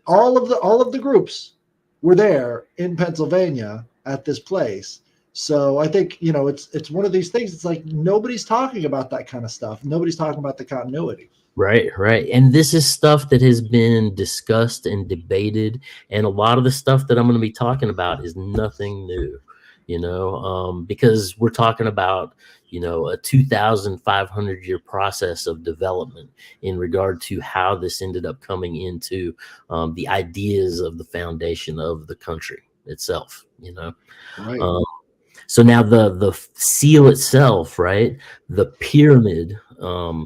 all of the groups were there in Pennsylvania at this place. So I think, you know, it's one of these things. It's like nobody's talking about that kind of stuff. Nobody's talking about the continuity. Right. And this is stuff that has been discussed and debated, and a lot of the stuff that I'm going to be talking about is nothing new, you know, because we're talking about, you know, a 2,500 year process of development in regard to how this ended up coming into the ideas of the foundation of the country itself, you know. Right. So now the seal itself, right? The pyramid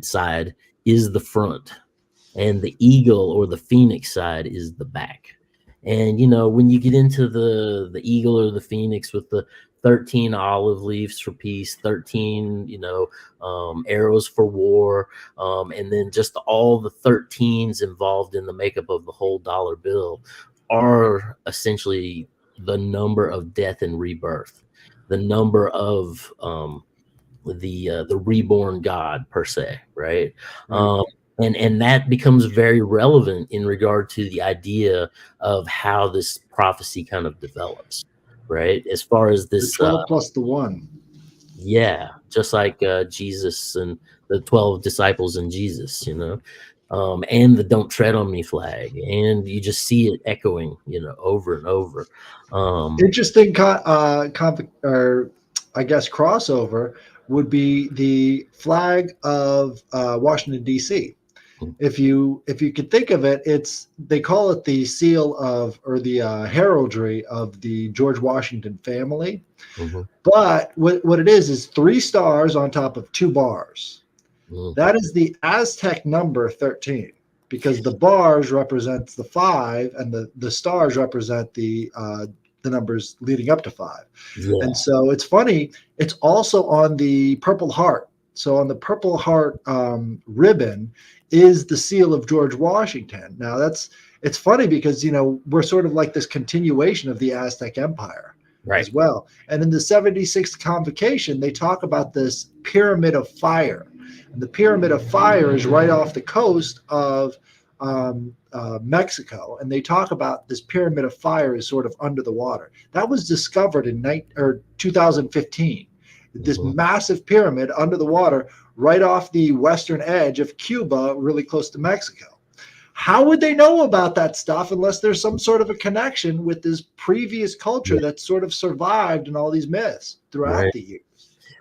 side is the front, and the eagle or the phoenix side is the back. And you know, when you get into the eagle or the phoenix with the 13 olive leaves for peace, 13, you know, arrows for war, and then just all the 13s involved in the makeup of the whole dollar bill are essentially the number of death and rebirth, the number of the reborn God per se, right? And that becomes very relevant in regard to the idea of how this prophecy kind of develops, right? As far as this, the 12 plus the 1. Yeah, just like Jesus and the 12 disciples and Jesus, you know, and the "Don't Tread on Me" flag, and you just see it echoing, you know, over and over. Interesting, or I guess crossover would be the flag of Washington D.C. If you could think of it, they call it the seal of, or the heraldry of the George Washington family. But what it is 3 stars on top of 2 bars. That is the Aztec number 13, because the bars represents the 5 and the stars represent the numbers leading up to 5. And so it's funny, it's also on the Purple Heart. So on the Purple Heart ribbon is the seal of George Washington. Now it's funny because, you know, we're sort of like this continuation of the Aztec Empire as well. And in the 76th Convocation, they talk about this pyramid of fire. And the pyramid of fire is right off the coast of Mexico, and they talk about this pyramid of fire is sort of under the water. That was discovered in 2015. This massive pyramid under the water, right off the western edge of Cuba, really close to Mexico. How would they know about that stuff unless there's some sort of a connection with this previous culture that sort of survived in all these myths throughout the years?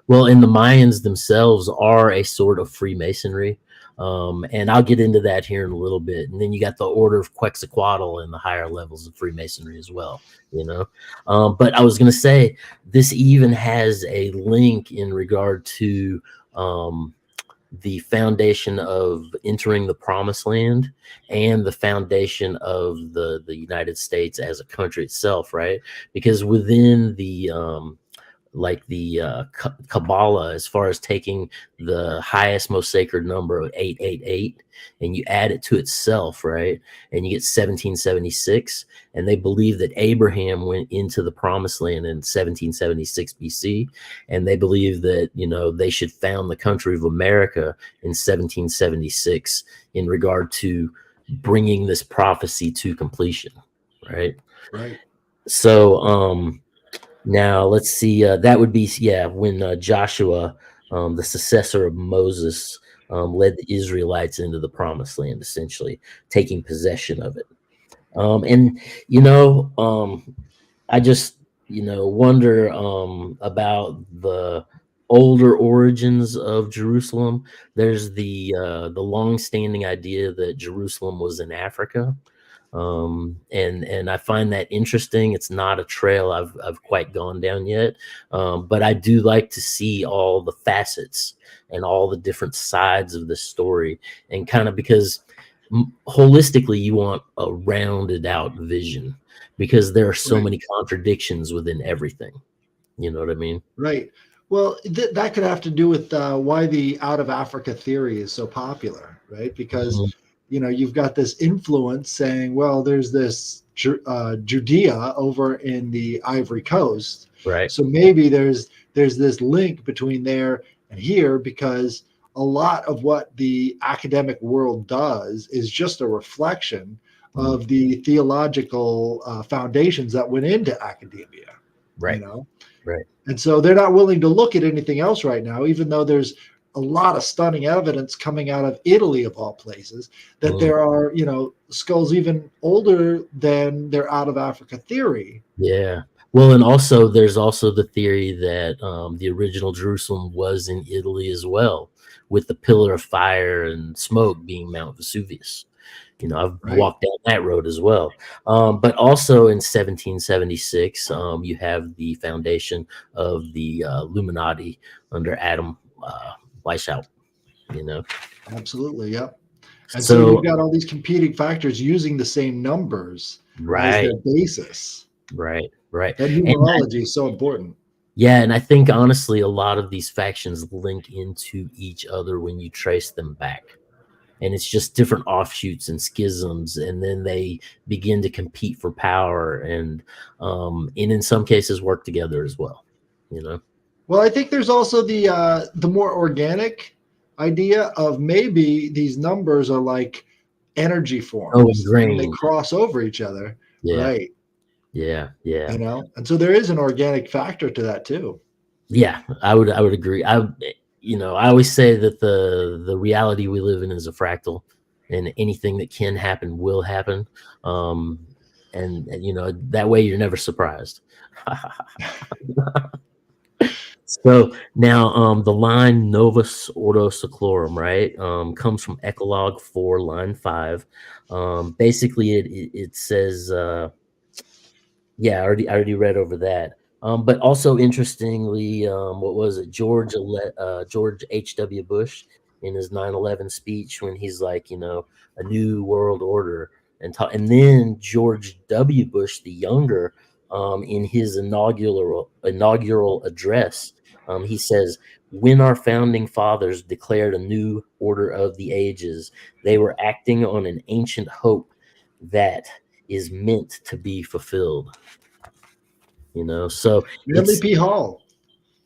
Well, and the Mayans themselves are a sort of Freemasonry. And I'll get into that here in a little bit. And then you got the Order of Quetzalcoatl and the higher levels of Freemasonry as well, you know. But I was going to say, this even has a link in regard to the foundation of entering the Promised Land and the foundation of the United States as a country itself, right? Because within the like the Kabbalah, as far as taking the highest, most sacred number of 888, and you add it to itself, right? And you get 1776. And they believe that Abraham went into the promised land in 1776 BC. And they believe that, they should found the country of America in 1776 in regard to bringing this prophecy to completion, right? Right. So, now let's see. That would be when Joshua, the successor of Moses, led the Israelites into the Promised Land, essentially taking possession of it. And I just wonder about the older origins of Jerusalem. There's the long-standing idea that Jerusalem was in Africa. And I find that interesting. It's not a trail I've quite gone down yet, but I do like to see all the facets and all the different sides of the story, and kind of because holistically you want a rounded out vision, because there are so many contradictions within everything. You know what I mean? Right. Well, that could have to do with why the out of Africa theory is so popular, right? Because you've got this influence saying, well, there's this Judea over in the Ivory Coast, right? So maybe there's this link between there and here, because a lot of what the academic world does is just a reflection of the theological foundations that went into academia, right? Right. And so they're not willing to look at anything else right now, even though there's a lot of stunning evidence coming out of Italy, of all places, that there are, skulls even older than their out of Africa theory. Yeah. Well, and also there's also the theory that the original Jerusalem was in Italy as well, with the pillar of fire and smoke being Mount Vesuvius. I've walked down that road as well. But also in 1776, you have the foundation of the Illuminati under Adam Weishaupt, Absolutely, yep. And so you've got all these competing factors using the same numbers as their basis. Right. That numerology is so important. Yeah, and I think honestly, a lot of these factions link into each other when you trace them back. And it's just different offshoots and schisms, and then they begin to compete for power, and in some cases work together as well. Well, I think there's also the more organic idea of maybe these numbers are like energy forms when they cross over each other. Yeah. Right. Yeah. And so there is an organic factor to that too. Yeah, I would agree. I always say that the reality we live in is a fractal, and anything that can happen will happen. And that way you're never surprised. So now the line Novus Ordo Seclorum, right, comes from Eclogue 4, line 5. Basically it says I already read over that. But also interestingly, what was it? George H.W. Bush, in his 9/11 speech, when he's like, a new world order, and then George W. Bush the younger, in his inaugural address, he says, when our founding fathers declared a new order of the ages, they were acting on an ancient hope that is meant to be fulfilled. So Manly P. Hall.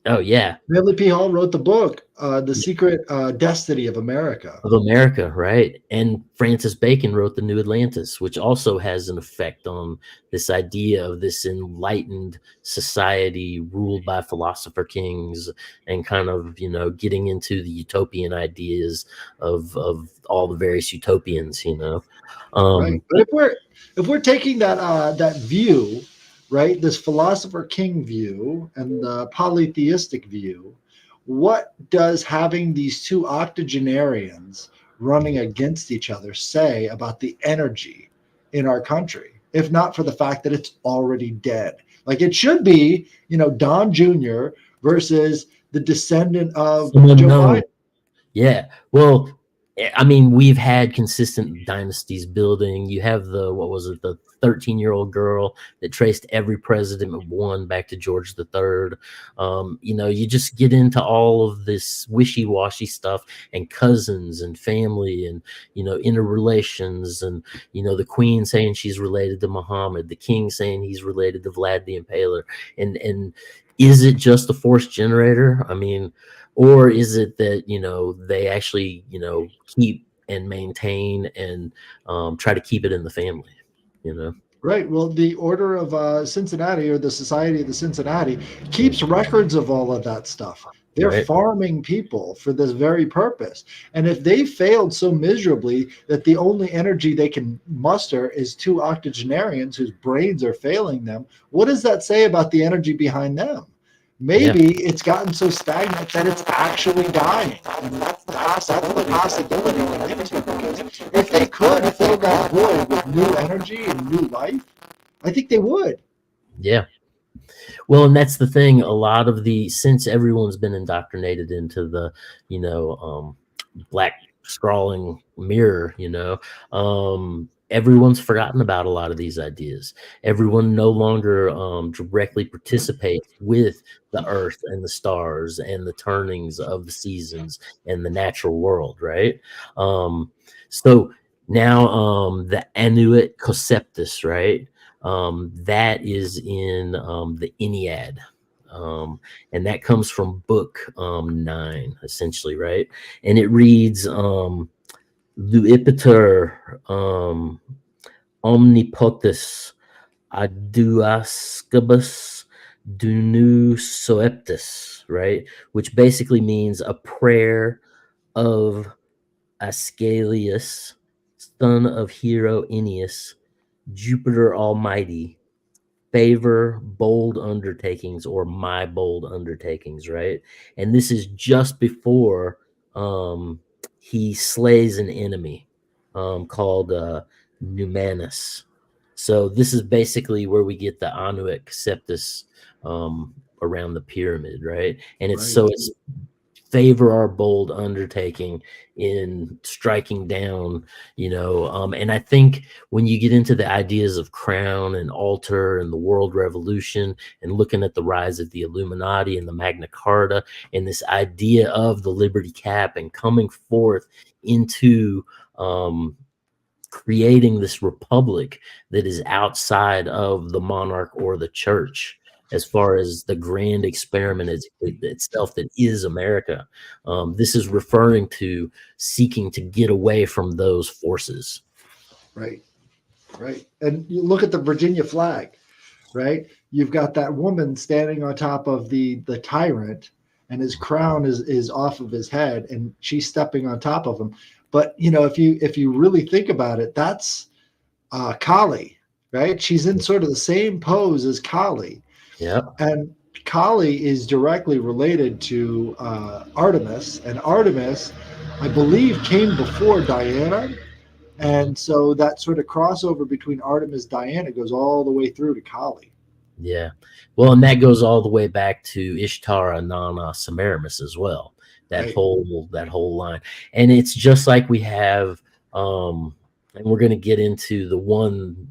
Oh yeah, Manly P. Hall wrote the book, The Secret Destiny of America. Right? And Francis Bacon wrote The New Atlantis, which also has an effect on this idea of this enlightened society ruled by philosopher kings, and kind of getting into the utopian ideas of all the various utopians. Right. But if we're taking that view, right, this philosopher king view and the polytheistic view, what does having these two octogenarians running against each other say about the energy in our country, if not for the fact that it's already dead? Like, it should be, Don Jr. versus the descendant of Joe Biden. Yeah. Well, I mean, we've had consistent dynasties building. You have what was it, the 13-year-old girl that traced every president of one back to George the Third. You just get into all of this wishy-washy stuff and cousins and family and, interrelations and, the queen saying she's related to Muhammad, the king saying he's related to Vlad the Impaler. And is it just a force generator? I mean, or is it that they actually keep and maintain and try to keep it in the family? Right. Well, the Order of Cincinnati, or the Society of the Cincinnati, keeps records of all of that stuff. They're Right. farming people for this very purpose. And if they failed so miserably that the only energy they can muster is two octogenarians whose brains are failing them, what does that say about the energy behind them? Maybe it's gotten so stagnant that it's actually dying. And that's the possibility to get into, because if they could fill that void with new energy and new life, I think they would. Yeah. Well, and that's the thing. A lot of since everyone's been indoctrinated into the, black scrawling mirror, everyone's forgotten about a lot of these ideas. Everyone no longer directly participates with the earth and the stars and the turnings of the seasons and the natural world, right? So now the Annuit Conceptus, right? That is in the Ennead. And that comes from book 9, essentially, right? And it reads Luipater omnipotus aduascabus dunu soeptus, right? Which basically means a prayer of Ascaleus, son of hero Ennius, Jupiter Almighty, favor bold undertakings, or my bold undertakings, right? And this is just before he slays an enemy called Numanus. So this is basically where we get the Anuit Conceptus around the pyramid, right? And it's favor our bold undertaking in striking down, and I think when you get into the ideas of crown and altar and the world revolution and looking at the rise of the Illuminati and the Magna Carta and this idea of the Liberty Cap and coming forth into creating this republic that is outside of the monarch or the church, as far as the grand experiment itself that is America. This is referring to seeking to get away from those forces. Right. And you look at the Virginia flag, right? You've got that woman standing on top of the tyrant, and his crown is off of his head, and she's stepping on top of him. But if you really think about it, that's Kali, right? She's in sort of the same pose as Kali. Yeah. And Kali is directly related to Artemis, and Artemis, I believe, came before Diana. And so that sort of crossover between Artemis and Diana goes all the way through to Kali. Yeah. Well, and that goes all the way back to Ishtar, Inanna, Semiramis as well. That whole line. And it's just like we have, and we're going to get into the one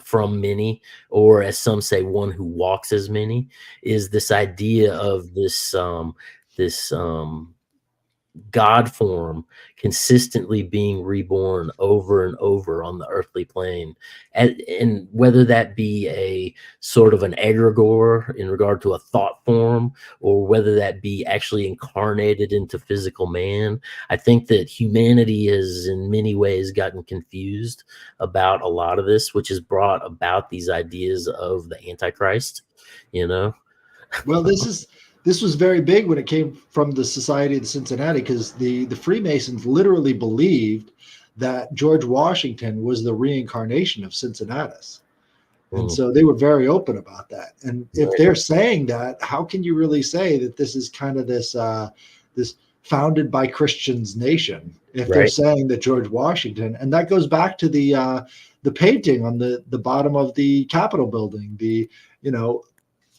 from many, or as some say, one who walks as many, is this idea of this God form consistently being reborn over and over on the earthly plane, and whether that be a sort of an egregore in regard to a thought form, or whether that be actually incarnated into physical man. I think that humanity has in many ways gotten confused about a lot of this, which has brought about these ideas of the Antichrist, Well, this was very big when it came from the Society of Cincinnati, because the Freemasons literally believed that George Washington was the reincarnation of Cincinnatus. And so they were very open about that. And if they're saying that, how can you really say that this is kind of this founded by Christians nation if they're saying that George Washington? And that goes back to the painting on the bottom of the Capitol building.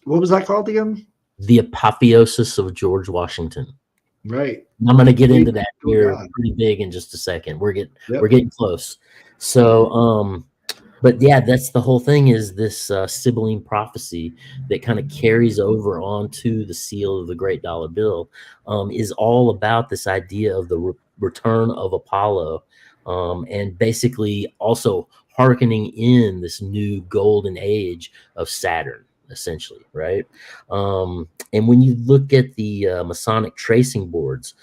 What was that called again? The Apotheosis of George Washington. Right. I'm going to get into Leading that to a here god. pretty big in just a second. We're Yep. getting close. So, but yeah, that's the whole thing, is this sibylline prophecy that kind of carries over onto the seal of the great dollar bill, is all about this idea of the return of Apollo, and basically also hearkening in this new golden age of Saturn, essentially, right? And when you look at the Masonic tracing boards,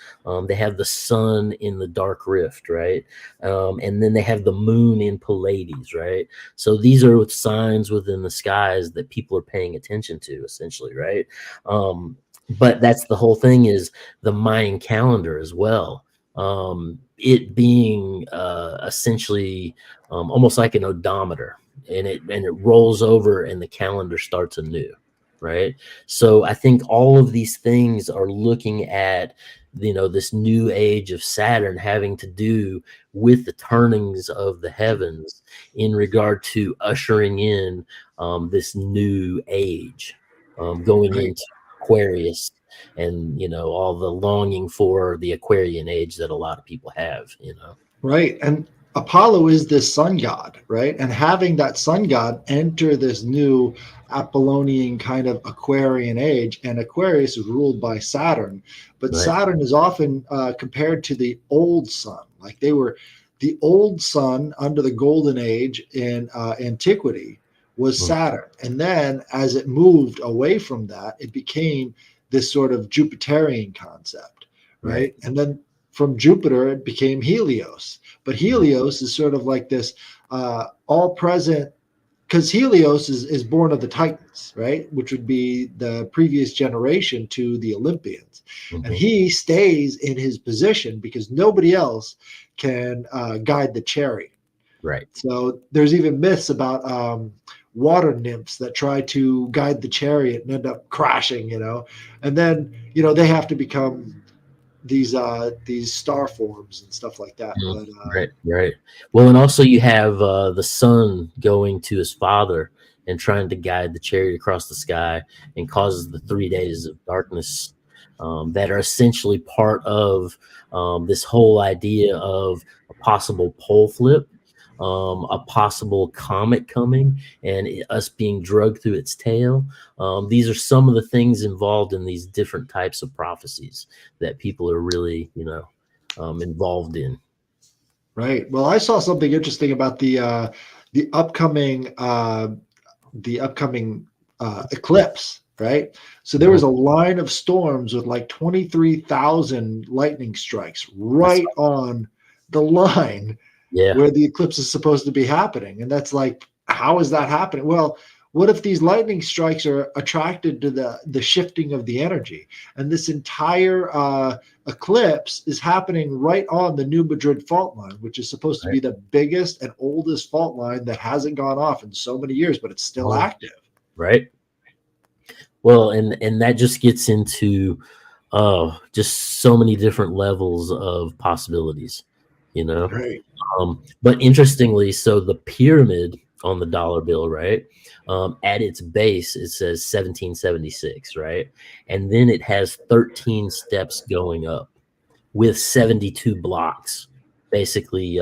they have the sun in the dark rift, right? And then they have the moon in Pleiades, right? So these are signs within the skies that people are paying attention to, essentially, right? But that's the whole thing, is the Mayan calendar as well. It being essentially almost like an odometer, and it rolls over and the calendar starts anew, right? So I think all of these things are looking at, this new age of Saturn, having to do with the turnings of the heavens in regard to ushering in this new age, going Right. into Aquarius, and all the longing for the Aquarian age that a lot of people have. Right. And Apollo is this sun god, right? And having that sun god enter this new Apollonian kind of Aquarian age, and Aquarius is ruled by Saturn, but Right. Saturn is often compared to the old sun. Like they were the old sun under the golden age in antiquity was Mm. Saturn. And then as it moved away from that, it became this sort of Jupiterian concept, Right. right? And then from Jupiter, it became Helios. But Mhm. Helios is sort of like this all present, because Helios is born of the Titans, right? Which would be the previous generation to the Olympians. And Mhm. he stays in his position because nobody else can guide the chariot. Right. So there's even myths about water nymphs that try to guide the chariot and end up crashing, and then they have to become these star forms and stuff like that. Mm. But Right. Right. Well, and also you have the son going to his father and trying to guide the chariot across the sky, and causes the 3 days of darkness, that are essentially part of this whole idea of a possible pole flip, a possible comet coming, and us being drugged through its tail. These are some of the things involved in these different types of prophecies that people are really, involved in. right. Well, I saw something interesting about the upcoming eclipse. Right. So there Mhm. was a line of storms with like 23,000 lightning strikes That's right on the line Yeah. where the eclipse is supposed to be happening. And that's like, how is that happening? Well, what if these lightning strikes are attracted to the shifting of the energy? And this entire eclipse is happening right on the New Madrid fault line, which is supposed to Right. be the biggest and oldest fault line that hasn't gone off in so many years, but it's still Oh, active. right. Well, and that just gets into just so many different levels of possibilities, you know. Right. But interestingly, so the pyramid on the dollar bill, right? At its base, it says 1776, right? And then it has 13 steps going up, with 72 blocks, basically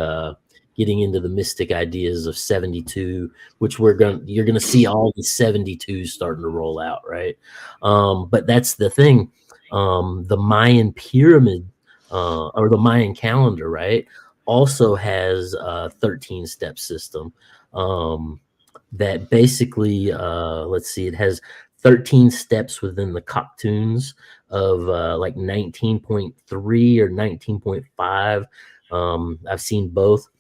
getting into the mystic ideas of 72, which you're gonna see all the 72 starting to roll out, right? But that's the thing. The Mayan pyramid, or the Mayan calendar, right, also has a 13 step system, that basically, let's see, it has 13 steps within the Coptunes of like 19.3 or 19.5. I've seen both.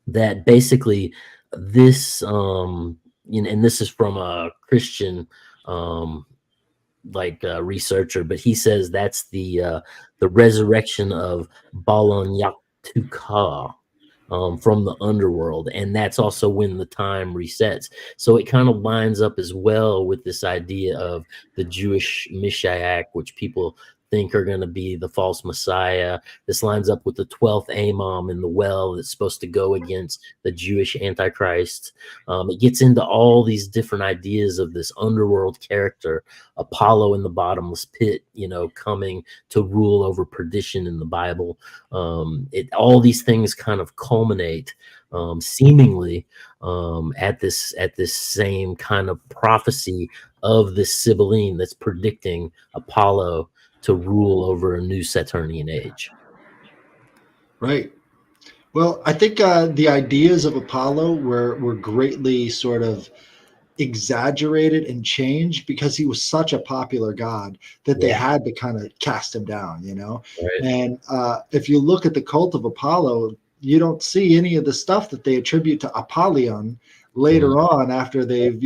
That basically this, and this is from a Christian, um, like researcher, but he says that's the resurrection of Balonyaktuka, from the underworld, and that's also when the time resets. So it kind of lines up as well with this idea of the Jewish Messiah, which people think are going to be the false Messiah. This lines up with the 12th Imam in the well that's supposed to go against the Jewish Antichrist. It gets into all these different ideas of this underworld character, Apollo in the bottomless pit, coming to rule over perdition in the Bible. All these things kind of culminate seemingly at this same kind of prophecy of this Sibylline that's predicting Apollo to rule over a new Saturnian age. Right. Well, I think the ideas of Apollo were greatly sort of exaggerated and changed because he was such a popular god that they Yeah. had to kind of cast him down, Right. And if you look at the cult of Apollo, you don't see any of the stuff that they attribute to Apollyon later on after they've,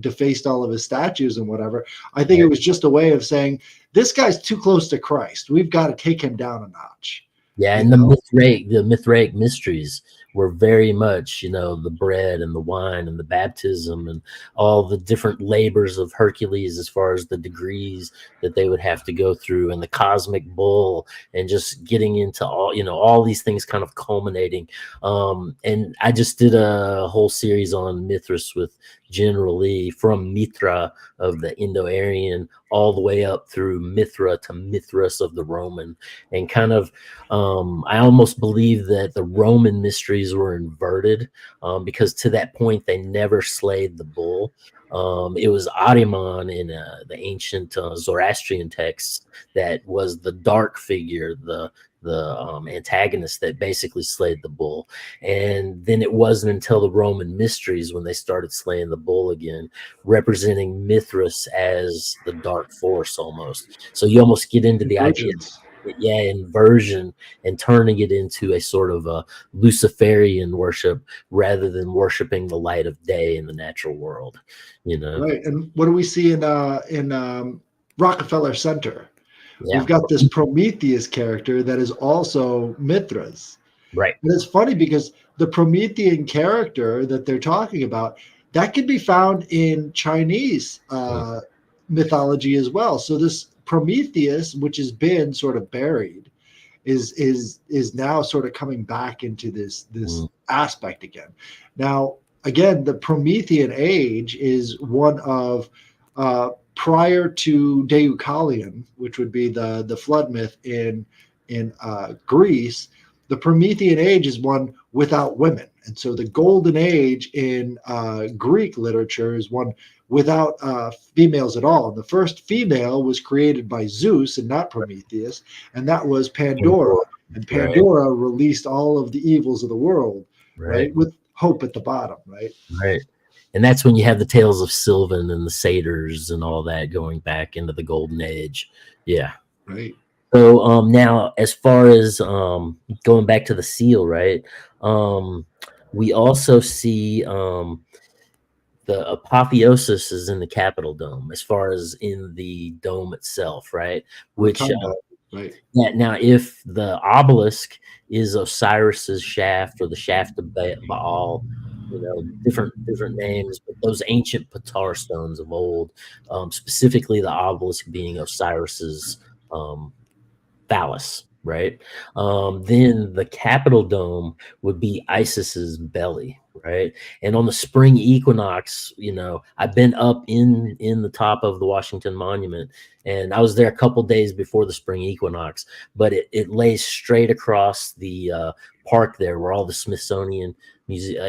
defaced all of his statues and whatever. I think it was just a way of saying, this guy's too close to Christ. We've got to take him down a notch. Yeah, and the Mithraic mysteries were very much, the bread and the wine and the baptism and all the different labors of Hercules as far as the degrees that they would have to go through, and the cosmic bull, and just getting into all these things kind of culminating. And I just did a whole series on Mithras with General Lee, from Mithra of the Indo-Aryan all the way up through Mithra to Mithras of the Roman, and kind of I almost believe that the Roman mysteries were inverted because to that point they never slayed the bull. It was Ahriman in the ancient Zoroastrian texts that was the dark figure, the antagonist that basically slayed the bull. And then it wasn't until the Roman mysteries when they started slaying the bull again, representing Mithras as the dark force almost. So you almost get into the idea, inversion, and turning it into a sort of a Luciferian worship rather than worshiping the light of day in the natural world. Right. And what do we see in Rockefeller Center? Yeah. We've got this Prometheus character that is also Mithras. Right. And it's funny because the Promethean character that they're talking about, that can be found in Chinese mythology as well. So this Prometheus, which has been sort of buried, is now sort of coming back into this aspect again. Now, again, the Promethean age is one of prior to Deucalion, which would be the flood myth in Greece. The Promethean age is one without women, and so the Golden Age in Greek literature is one without females at all. And the first female was created by Zeus and not Prometheus, and that was Pandora. And Pandora released all of the evils of the world, right? With hope at the bottom, right? Right. And that's when you have the tales of Sylvan and the satyrs and all that going back into the Golden Age. Yeah. Right. So now, as far as going back to the seal, right? We also see the apotheosis is in the Capitol Dome, as far as in the dome itself, right? Which right. Now, if the obelisk is Osiris's shaft or the shaft of Baal, different names, but those ancient Patar stones of old, specifically the obelisk being Osiris's phallus, right? Then the Capitol Dome would be Isis's belly, right? And on the spring equinox, I've been up in the top of the Washington Monument, and I was there a couple days before the spring equinox, but it lays straight across the park there where all the Smithsonian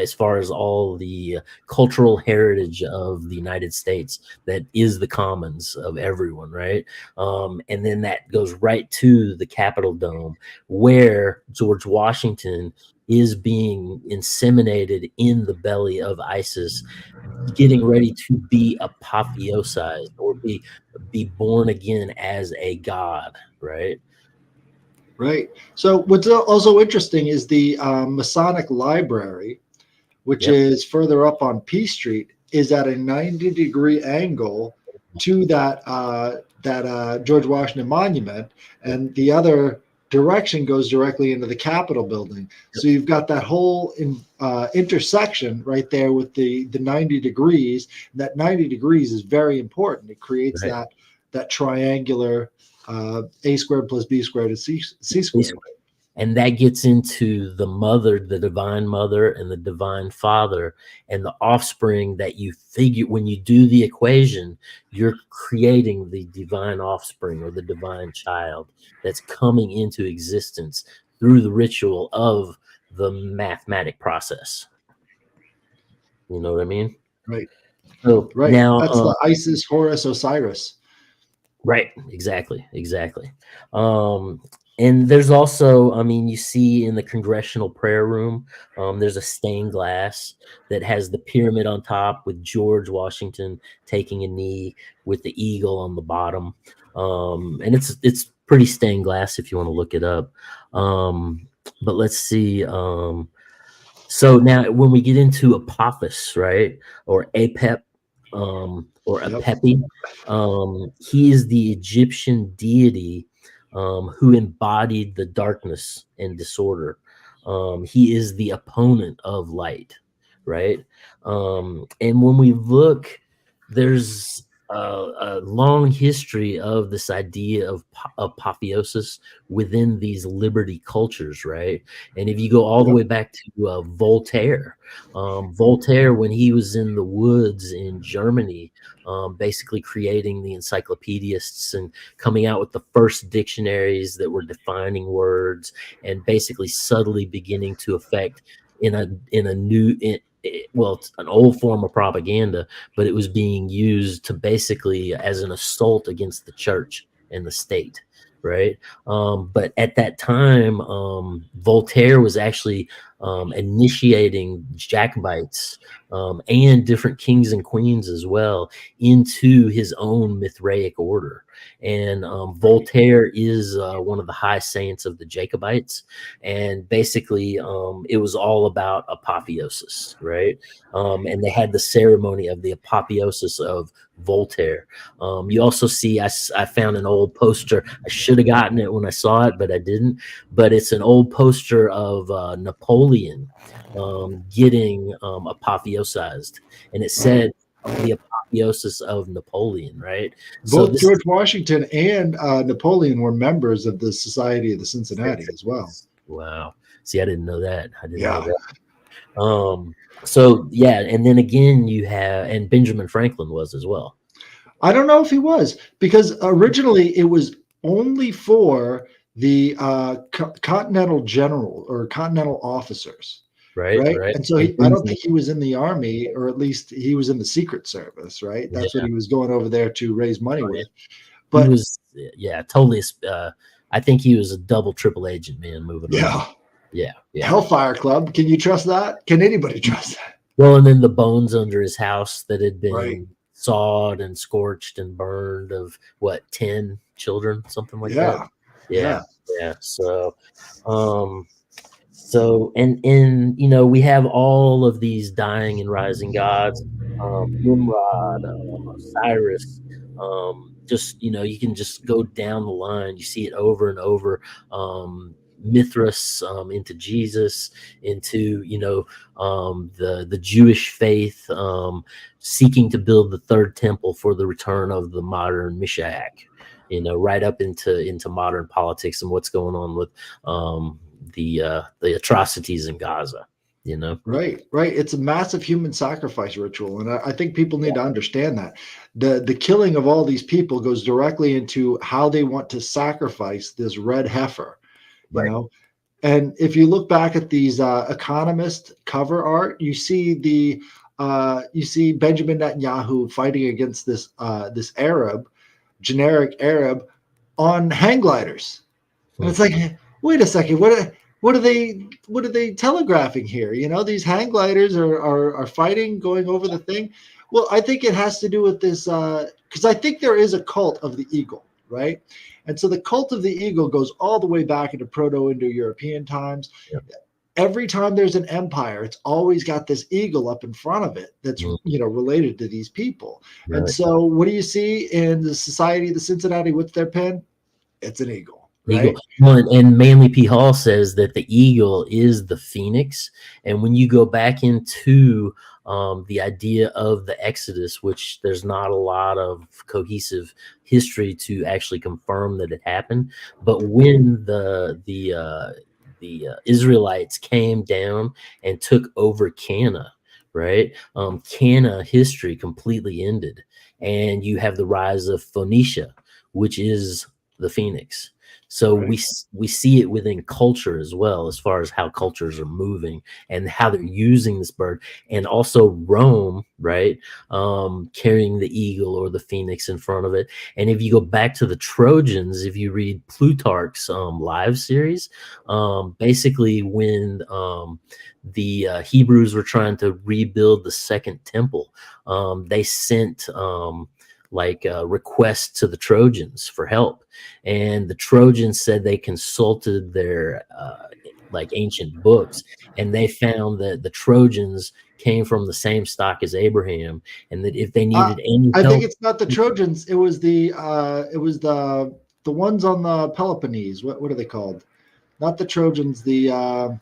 as far as all the cultural heritage of the United States, that is the commons of everyone, right? And then that goes right to the Capitol Dome, where George Washington is being inseminated in the belly of Isis, getting ready to be apotheosized or be born again as a god, right? Right. So what's also interesting is the Masonic Library, which is further up on P Street, is at a 90-degree angle to that George Washington Monument, and the other direction goes directly into the Capitol building. So you've got that whole intersection right there with the 90 degrees. And that 90 degrees is very important. It creates that triangular A squared plus B squared is C squared. And that gets into the mother, the divine mother, and the divine father, and the offspring that you figure when you do the equation, you're creating the divine offspring or the divine child that's coming into existence through the ritual of the mathematic process. You know what I mean? Right. So Right. now, That's the Isis, Horus, Osiris. right, exactly. And there's also, I mean, you see in the congressional prayer room, there's a stained glass that has the pyramid on top with George Washington taking a knee with the eagle on the bottom. And it's pretty stained glass if you want to look it up. But let's see. So now when we get into Apophis, right, or Apep, or Yep. Apepi, he is the Egyptian deity who embodied the darkness and disorder. He is the opponent of light, right? And when we look, there's a long history of this idea of apotheosis within these liberty cultures, right? And if you go all the way back to Voltaire, Voltaire, when he was in the woods in Germany, basically creating the encyclopedists and coming out with the first dictionaries that were defining words and basically subtly beginning to affect in a new well, it's an old form of propaganda, but it was being used to basically as an assault against the church and the state, right? But at that time, Voltaire was actually initiating Jacobites and different kings and queens as well into his own Mithraic order. And Voltaire is one of the high saints of the Jacobites. And basically, it was all about apotheosis, right? And they had the ceremony of the apotheosis of Voltaire. You also see, I found an old poster. I should have gotten it when I saw it, but I didn't. But it's an old poster of Napoleon getting apotheosized, and it said the apotheosis of Napoleon, right? So Both George Washington and Napoleon were members of the Society of the Cincinnati as well. Wow. See, I didn't know that. So yeah, and then again you have, and Benjamin Franklin was as well. I don't know if he was, because originally it was only for the continental general or continental officers. Right. And so I don't think he was in the army, or at least he was in the Secret Service, right? That's what he was going over there to raise money with. But he was, totally. I think he was a double, triple agent, man, moving around. Yeah. Hellfire Club. Can you trust that? Can anybody trust that? Well, and then the bones under his house that had been sawed and scorched and burned of 10 children, something like that. Yeah. So and we have all of these dying and rising gods, Nimrod, Osiris, just you can just go down the line. You see it over and over. Mithras, into Jesus, into the Jewish faith, seeking to build the third temple for the return of the modern Messiah. Right up into modern politics and what's going on with the atrocities in Gaza. Right. It's a massive human sacrifice ritual, and I think people need to understand that the killing of all these people goes directly into how they want to sacrifice this red heifer. And if you look back at these Economist cover art, you see Benjamin Netanyahu fighting against this generic Arab on hang gliders, and it's like, wait a second, what are they telegraphing here? These hang gliders are fighting, going over the thing. Well, I think it has to do with this, because I think there is a cult of the eagle, right? And so the cult of the eagle goes all the way back into Proto-Indo-European times. Yep. Every time there's an empire, it's always got this eagle up in front of it that's related to these people. Right. And so what do you see in the Society of the Cincinnati with their pen? It's an eagle. right? Eagle. Well, and Manly P. Hall says that the eagle is the phoenix. And when you go back into the idea of the Exodus, which there's not a lot of cohesive history to actually confirm that it happened, but when the Israelites came down and took over Cana, right? Cana history completely ended, and you have the rise of Phoenicia, which is the phoenix. So Right. we see it within culture as well, as far as how cultures are moving and how they're using this bird, and also Rome, right, carrying the eagle or the phoenix in front of it. And if you go back to the Trojans, if you read Plutarch's live series, basically when the Hebrews were trying to rebuild the second temple, they sent requests to the Trojans for help, and the Trojans said they consulted their ancient books, and they found that the Trojans came from the same stock as Abraham, and that if they Uh, needed any I think help, it's not the Trojans. It was the ones on the Peloponnese. What are they called? Not the Trojans. The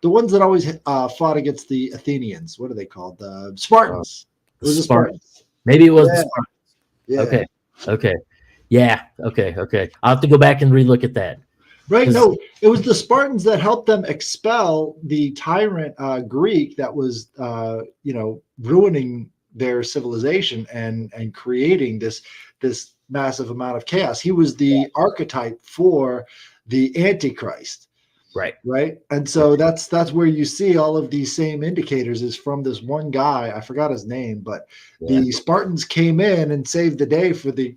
ones that always fought against the Athenians. What are they called? The uh, Spartans. the It was the Spartans, Spartans. maybe it was the Yeah, Spartans. yeah. Okay, okay, yeah, okay. I'll have to go back and relook at that Right. because No, it was the Spartans that helped them expel the tyrant Greek that was, ruining their civilization and creating this massive amount of chaos. He was the archetype for the Antichrist. right, Right. And so that's where you see all of these same indicators is from this one guy. I forgot his name, but yeah. the Spartans came in and saved the day for the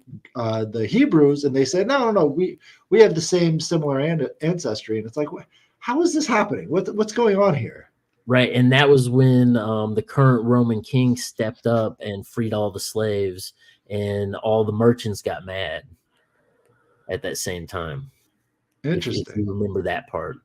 Hebrews, and they said, no, we have the same similar ancestry. And it's like, how is this happening? What's going on here? Right, and that was when the current Roman king stepped up and freed all the slaves, and all the merchants got mad at that same time. If you Interesting. remember that part,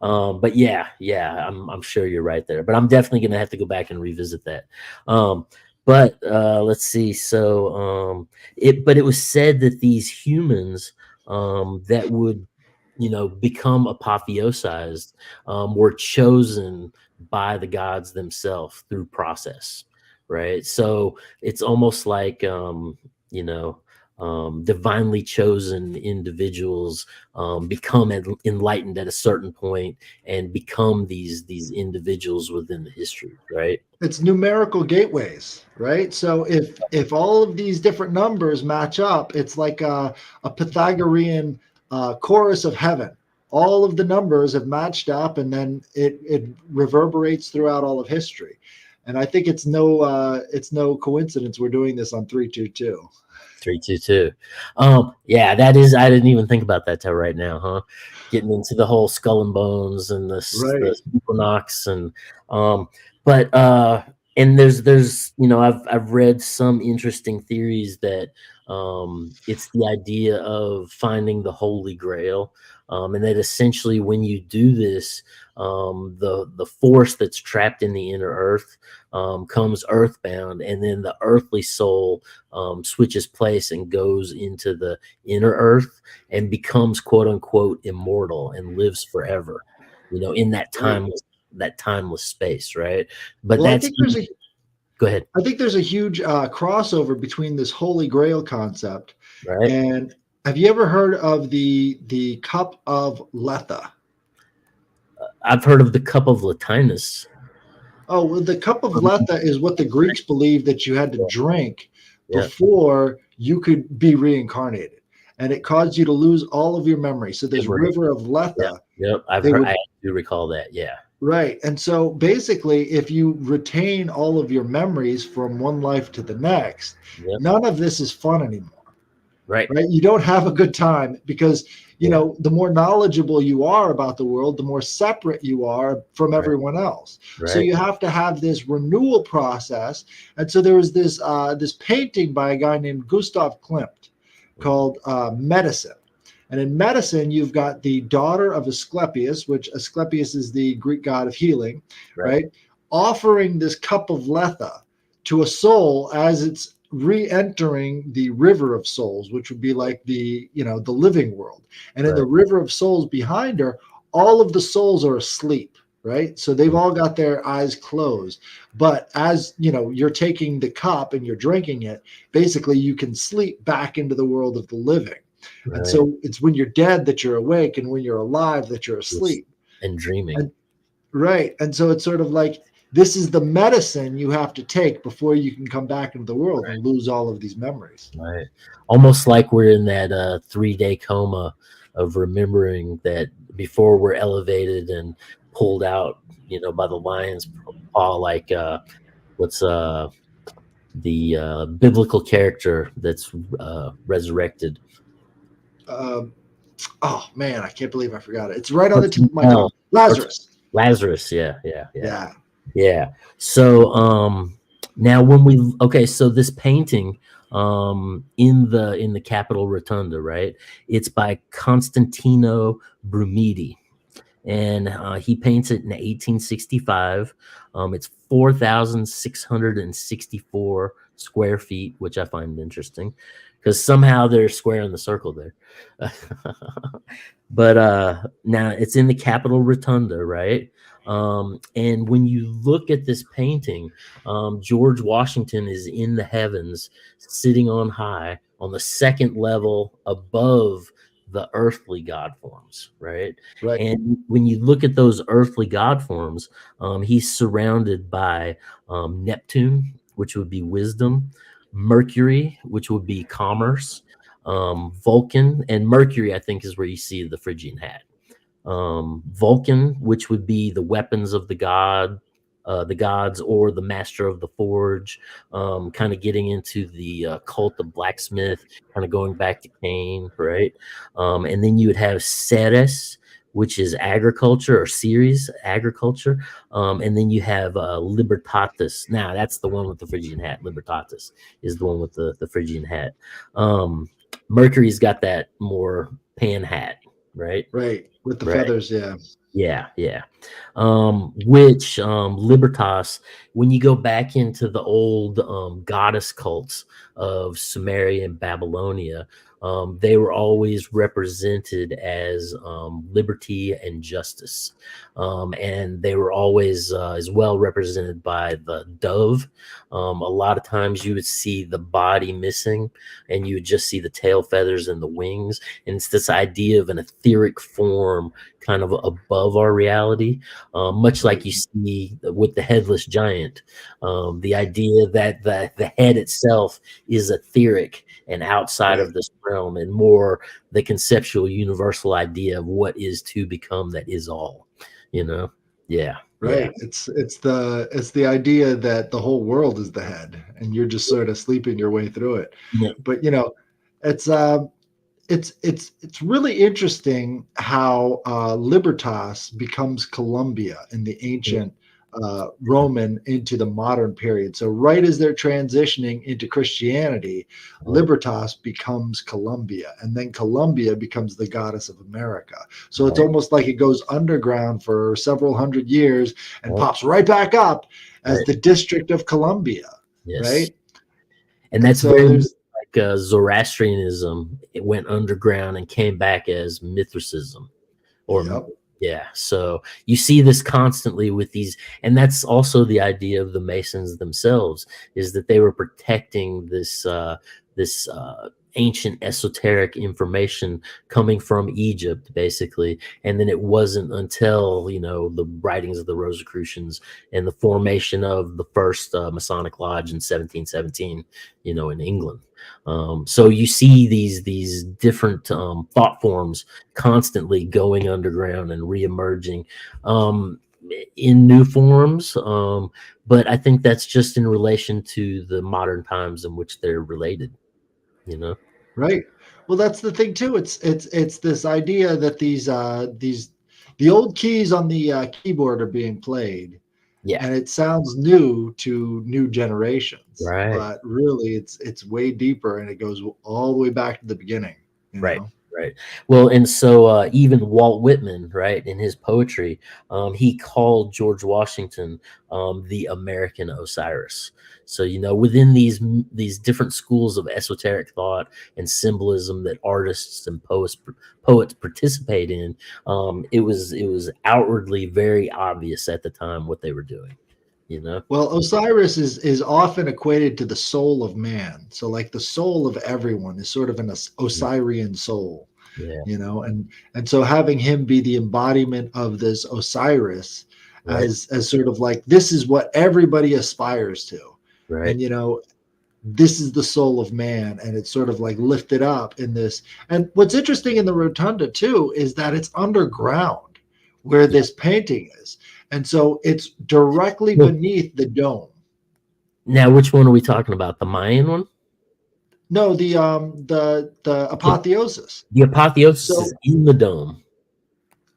but yeah, I'm sure you're right there. But I'm definitely gonna have to go back and revisit that. Um, but let's see. So it was said that these humans that would become apotheosized were chosen by the gods themselves through process, right? So it's almost like you know divinely chosen individuals become enlightened at a certain point and become these individuals within the history, right? It's numerical gateways, right? So if all of these different numbers match up, it's like a Pythagorean chorus of heaven. All of the numbers have matched up, and then it reverberates throughout all of history. And I think it's no coincidence we're doing this on 322. 322. Yeah, that is. I didn't even think about that till right now, huh? Getting into the whole skull and bones and the Right. equinox and but and there's I've read some interesting theories that it's the idea of finding the Holy Grail, and that essentially when you do this, the force that's trapped in the inner earth comes earthbound, and then the earthly soul switches place and goes into the inner earth and becomes quote unquote immortal and lives forever, in Right. that timeless space, right? But Well, I that's think there's a go ahead, I think there's a huge crossover between this Holy Grail concept right? and have you ever heard of the Cup of Lethe? I've heard of the cup of Latinus. Oh, well, the Cup of Lethe is what the Greeks believed that you had to drink Yeah, before you could be reincarnated, and it caused you to lose all of your memory. So this memory. river of Yeah, Lethe, yep. they I would do recall that. Yeah, right, and so basically, if you retain all of your memories from one life to the next, yep, none of this is fun anymore. right. Right? You don't have a good time because Yeah, the more knowledgeable you are about the world, the more separate you are from right, everyone else. So right. you have to have this renewal process. And so there was this painting by a guy named Gustav Klimt called Medicine. And in Medicine, you've got the daughter of Asclepius, which Asclepius is the Greek god of healing, Right. right? Offering this cup of Lethe to a soul as it's re-entering the river of souls, which would be like the, the living world. And in the Right. river of souls behind her, all of the souls are asleep, right? So they've all got their eyes closed. But as you're taking the cup and you're drinking it, basically you can sleep back into the world of the living. And Right. so it's when you're dead that you're awake, and when you're alive that you're Yes. asleep. And dreaming. And right. And so it's sort of like, this is the medicine you have to take before you can come back into the world and lose all of these memories. Right. Almost like we're in that 3-day coma of remembering that before we're elevated and pulled out, by the lion's paw, like what's the biblical character that's resurrected. Oh man, I can't believe I forgot it. It's right on the What's tip of my tongue. Lazarus. Lazarus, yeah. Yeah. So now so this painting in the Capitol Rotunda, right? It's by Constantino Brumidi, and he paints it in 1865. It's 4,664 square feet, which I find interesting because somehow they're square in the circle there. But now it's in the Capitol Rotunda, right? And when you look at this painting, George Washington is in the heavens, sitting on high on the second level above the earthly god forms, right? Right. And when you look at those earthly god forms, he's surrounded by Neptune, which would be wisdom, Mercury, which would be commerce, Vulcan, and Mercury, I think, is where you see the Phrygian hat. Vulcan, which would be the weapons of the gods, or the master of the forge, kind of getting into the cult of blacksmith, kind of going back to Cain, right? And then you would have Ceres, which is agriculture, or Ceres, agriculture. And then you have Libertatis. Now, that's the one with the Phrygian hat. Libertatis is the one with the Phrygian hat. Mercury's got that more pan hat, right? Right. With the Right. feathers, yeah. Yeah. Which Libertas, when you go back into the old goddess cults of Sumeria and Babylonia, they were always represented as liberty and justice. And they were always as well represented by the dove. A lot of times you would see the body missing and you would just see the tail feathers and the wings. And it's this idea of an etheric form kind of above our reality, much like you see with the headless giant. The idea that the head itself is etheric and outside of this realm, and more the conceptual universal idea of what is to become that is all, yeah. Right. It's the idea that the whole world is the head and you're just sort of sleeping your way through it. Yeah. But it's really interesting how Libertas becomes Columbia in the ancient Roman into the modern period. So right as they're transitioning into Christianity, Libertas becomes Columbia, and then Columbia becomes the goddess of America. So it's almost like it goes underground for several hundred years and pops right back up as the District of Columbia. Yes. Right. And that's so very like Zoroastrianism. It went underground and came back as Mithraism, or yeah. So you see this constantly with these, and that's also the idea of the Masons themselves, is that they were protecting this ancient esoteric information coming from Egypt, basically. And then it wasn't until the writings of the Rosicrucians and the formation of the first Masonic Lodge in 1717, in England. So you see these different thought forms constantly going underground and reemerging in new forms. But I think that's just in relation to the modern times in which they're related. Right. Well, that's the thing too. It's this idea that the old keys on the keyboard are being played, and it sounds new to new generations. Right. But really, it's way deeper, and it goes all the way back to the beginning. Right. Right. Well, and so even Walt Whitman, right, in his poetry, he called George Washington the American Osiris. So within these different schools of esoteric thought and symbolism that artists and poets participate in, it was outwardly very obvious at the time what they were doing. You know. Well, Osiris is often equated to the soul of man. So like the soul of everyone is sort of an Osirian soul, Yeah. and so having him be the embodiment of this Osiris Right. as sort of like this is what everybody aspires to. Right. And this is the soul of man, and it's sort of like lifted up in this. And what's interesting in the rotunda too is that it's underground where Yeah. this painting is, and so it's directly Well, beneath the dome. now, which one are we talking about? The Mayan one? No, the apotheosis. The apotheosis is So, in the dome.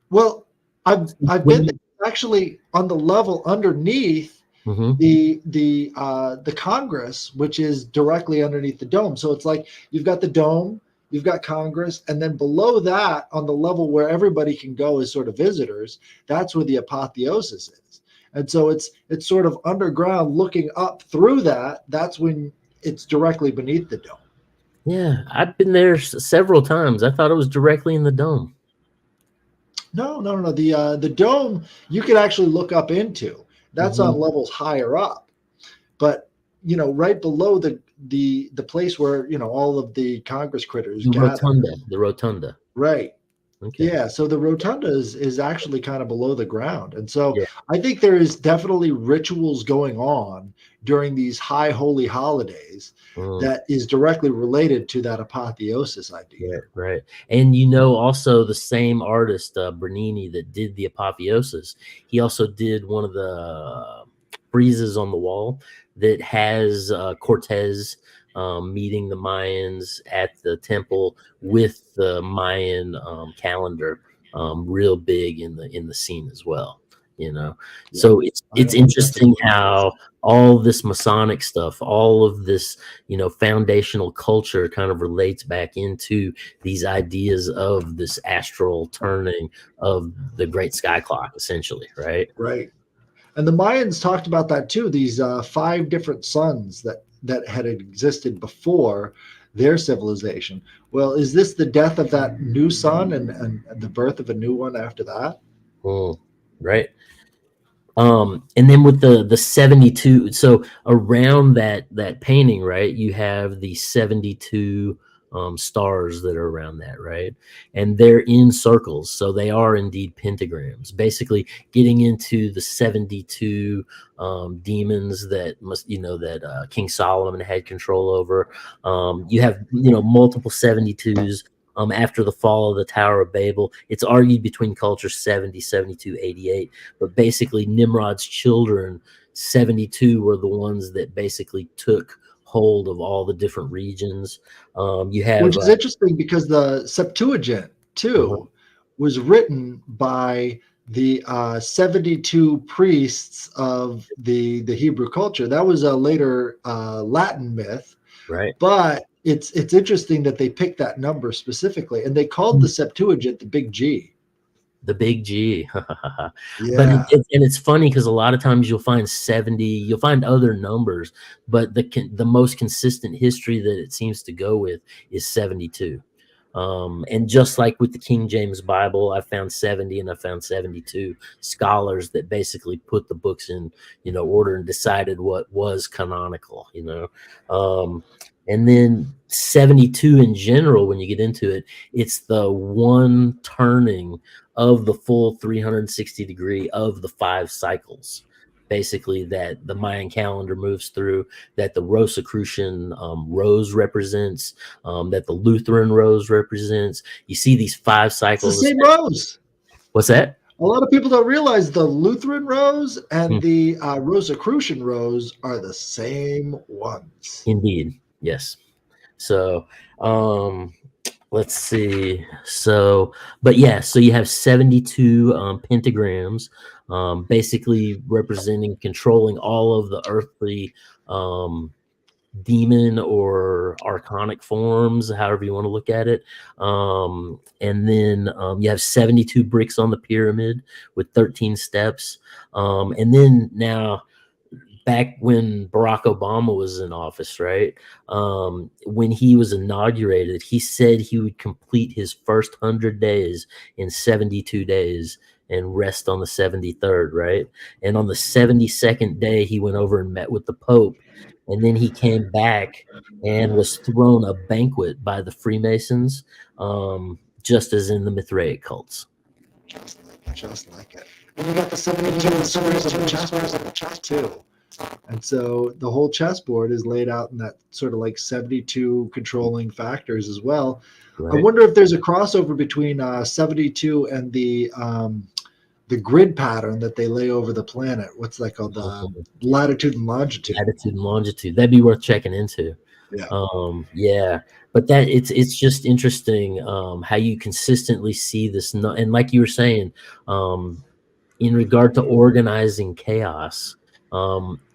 well, I've When been you, there, actually on the level underneath mhm. the Congress, which is directly underneath the dome. So it's like you've got the dome, you've got Congress, and then below that, on the level where everybody can go as sort of visitors, that's where the apotheosis is. And so it's sort of underground, looking up through that. That's when it's directly beneath the dome. Yeah, I've been there several times. I thought it was directly in the dome. No, no, no. The dome you could actually look up into. That's Mhm. on levels higher up. But right below the place where all of the Congress critters The gather. rotunda. The rotunda. Right. Okay. Yeah, so the rotunda is actually kind of below the ground. And so Yeah. I think there is definitely rituals going on during these high holy holidays Mm. that is directly related to that apotheosis idea. Right, right. And also the same artist, Bernini, that did the apotheosis, he also did one of the friezes on the wall that has Cortez meeting the Mayans at the temple with the Mayan calendar, real big in the scene as well. Yeah. So it's I it's don't think that's interesting anything else. how all this Masonic stuff, all of this foundational culture kind of relates back into these ideas of this astral turning of the great sky clock, essentially, right? Right. And the Mayans talked about that too. These five different suns that had existed before their civilization. Well, is this the death of that new sun and the birth of a new one after that? Mm, right. And then with the 72, so around that painting, right, you have the 72 stars that are around that, right? And they're in circles, so they are indeed pentagrams, basically getting into the 72 demons that King Solomon had control over. You have multiple 72s. After the fall of the Tower of Babel, it's argued between cultures 70, 72, 88, but basically Nimrod's children, 72, were the ones that basically took hold of all the different regions. You have Which is interesting because the Septuagint uh-huh, too was written by the 72 priests of the Hebrew culture. That was a later Latin myth, right. but it's interesting that they picked that number specifically, and they called the Septuagint the Big G. The big G. But Yeah, it's funny because a lot of times you'll find 70, you'll find other numbers, but the most consistent history that it seems to go with is 72. And just like with the King James Bible, I found 70 and I found 72 scholars that basically put the books in, order and decided what was canonical. And then 72 in general, when you get into it, it's the one turning of the full 360 degree of the 5 cycles, basically, that the Mayan calendar moves through, that the Rosicrucian rose represents, that the Lutheran rose represents. You see these 5 cycles. it's the same rose. What's that? A lot of people don't realize the Lutheran rose Hmm. and the Rosicrucian rose are the same ones. Indeed, yes. So, let's see. So, but yeah, so you have 72 pentagrams, basically representing, controlling all of the earthly demon or archonic forms, however you want to look at it. And then you have 72 bricks on the pyramid with 13 steps. And then now, back when Barack Obama was in office, right? When he was inaugurated, he said he would complete his first 100 days in 72 days and rest on the 73rd, right? And on the 72nd day, he went over and met with the Pope. And then he came back and was thrown a banquet by the Freemasons, just as in the Mithraic cults. Just like it. And you got the 72 squares of the chessboard too. And so the whole chessboard is laid out in that sort of like 72 controlling factors as well. Right. I wonder if there's a crossover between 72 and the grid pattern that they lay over the planet. What's that called? The latitude and longitude. Latitude and longitude. That'd be worth checking into. Yeah. But that it's just interesting how you consistently see this, and like you were saying, in regard to organizing chaos,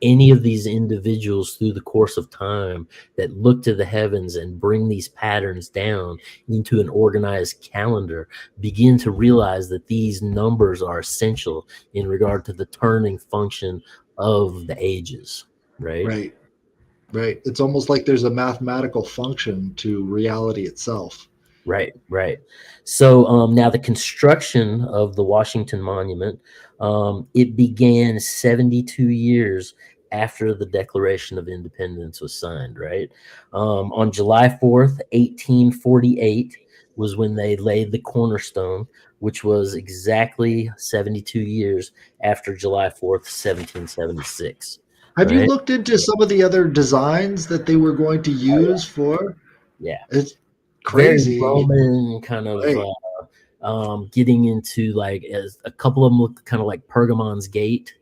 any of these individuals through the course of time that look to the heavens and bring these patterns down into an organized calendar begin to realize that these numbers are essential in regard to the turning function of the ages, right? Right. It's almost like there's a mathematical function to reality itself. Right. So now the construction of the Washington Monument, it began 72 years after the Declaration of Independence was signed, right? On July 4th, 1848 was when they laid the cornerstone, which was exactly 72 years after July 4th, 1776. Have you Right? looked into some of the other designs that they were going to use for? Yeah. It's Very crazy. Roman kind of getting into like a couple of them look kind of like Pergamon's Gate,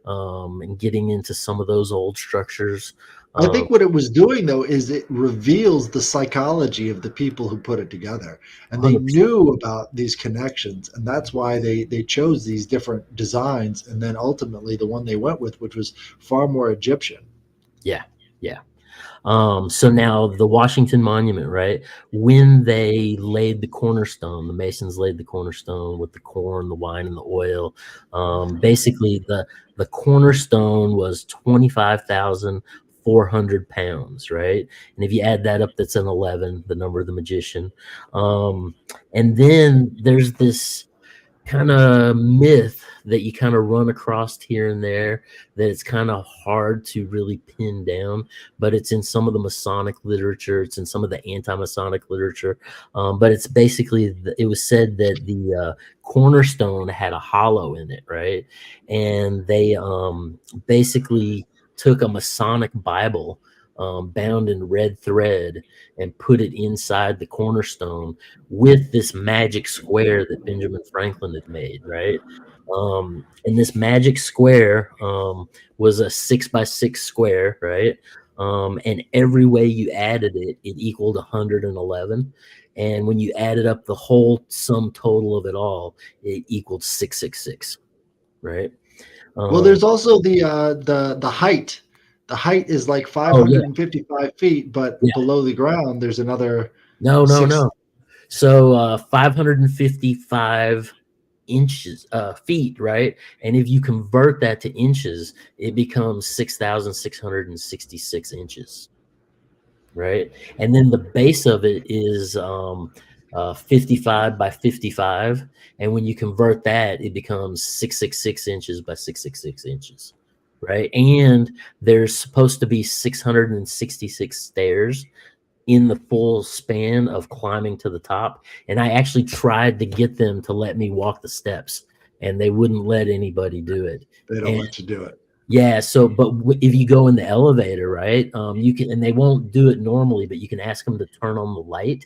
and getting into some of those old structures. I think what it was doing though is it reveals the psychology of the people who put it together, and they 100%. knew about these connections, and that's why they chose these different designs, and then ultimately the one they went with, which was far more Egyptian. Yeah. So now the Washington Monument, right? When they laid the cornerstone, the Masons laid the cornerstone with the corn, the wine, and the oil. Basically, the cornerstone was 25,400 pounds, right? And if you add that up, that's an 11, the number of the magician. And then there's this kind of myth that you kind of run across here and there that it's kind of hard to really pin down, but it's in some of the Masonic literature, it's in some of the anti-Masonic literature, but it's basically it was said that the cornerstone had a hollow in it, right? And they basically took a Masonic Bible bound in red thread and put it inside the cornerstone with this magic square that Benjamin Franklin had made, right? And this magic square was a 6x6 square, right? And every way you added it, it equaled 111. And when you added up the whole sum total of it all, it equaled 666, right? Well, there's also the height. The height is like 555 feet, but below the ground, there's another No. So 555 inches, feet, right? And if you convert that to inches, it becomes 6,666 inches, right? And then the base of it is 55 by 55. And when you convert that, it becomes 666 inches by 666 inches, right? And there's supposed to be 666 stairs in the full span of climbing to the top. And I actually tried to get them to let me walk the steps, and they wouldn't let anybody do it. They don't let you do it. Yeah. So, but if you go in the elevator, right, you can, and they won't do it normally, but you can ask them to turn on the light.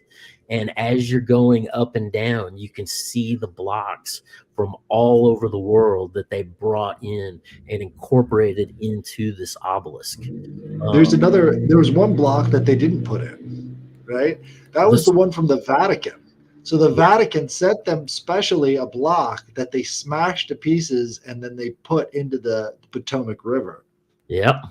And as you're going up and down, you can see the blocks from all over the world that they brought in and incorporated into this obelisk. There was one block that they didn't put in, right? That was the one from the Vatican. So the Vatican sent them specially a block that they smashed to pieces and then they put into the Potomac River. Yep.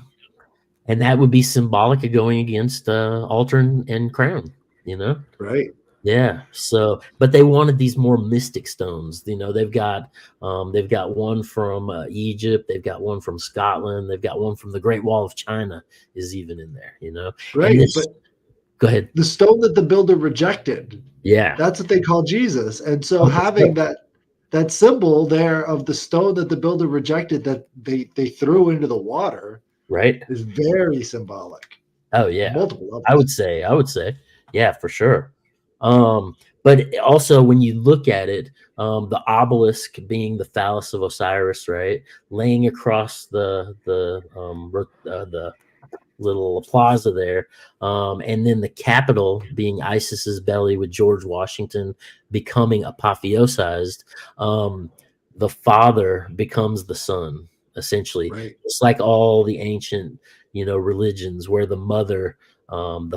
And that would be symbolic of going against altar and crown, you know? Right. Yeah. So, but they wanted these more mystic stones. You know, they've got one from Egypt, they've got one from Scotland, they've got one from the Great Wall of China is even in there. You know, and Right. this. But Go ahead. the stone that the builder rejected, Yeah. that's what they call Jesus. And so Oh, that's having right. that symbol there of the stone that the builder rejected that they threw into the water Right. is very symbolic Oh on yeah. multiple I levels. would say. I would say. Yeah, for sure. But also when you look at it, the obelisk being the phallus of Osiris, right, laying across the little plaza there, and then the capital being Isis's belly with George Washington becoming apotheosized. Um, the father becomes the son, essentially. Right. It's like all the ancient, religions where the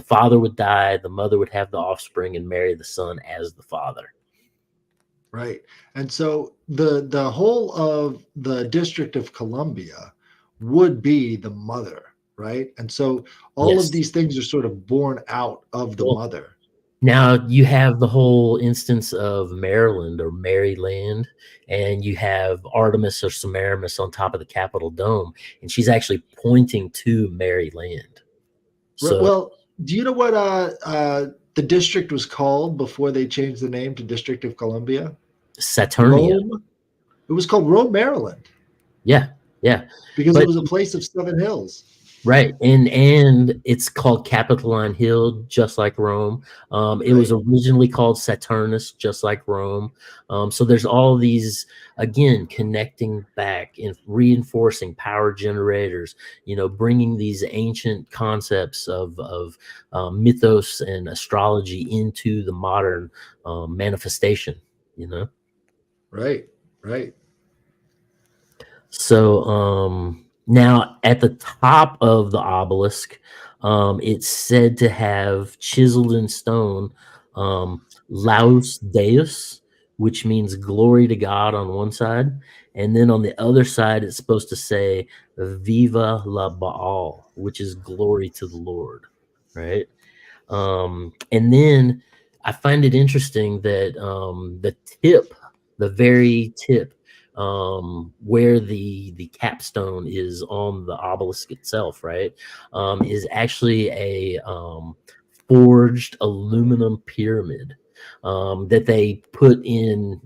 father would die, the mother would have the offspring and marry the son as the father. Right. And so the whole of the District of Columbia would be the mother, right? And so all of Yes. these things are sort of born out of the Well, mother. now you have the whole instance of Maryland or Maryland, and you have Artemis or Semiramis on top of the Capitol dome, and she's actually pointing to Maryland. So Well, do you know what the district was called before they changed the name to District of Columbia? Saturnia, Rome. It was called Rome, Maryland, yeah, yeah, because it but was a place of 7 hills. right, and it's called Capitoline Hill, just like Rome. It was Right. originally called Saturnus, just like Rome. So there's all these again connecting back and reinforcing power generators. Bringing these ancient concepts of mythos and astrology into the modern manifestation. You know. Right. Right. So now at the top of the obelisk, it's said to have chiseled in stone Laus Deus, which means glory to God on one side. And then on the other side, it's supposed to say Viva la Baal, which is glory to the Lord. Right. And then I find it interesting that the very tip, where the capstone is on the obelisk itself, right, is actually a forged aluminum pyramid that they put in.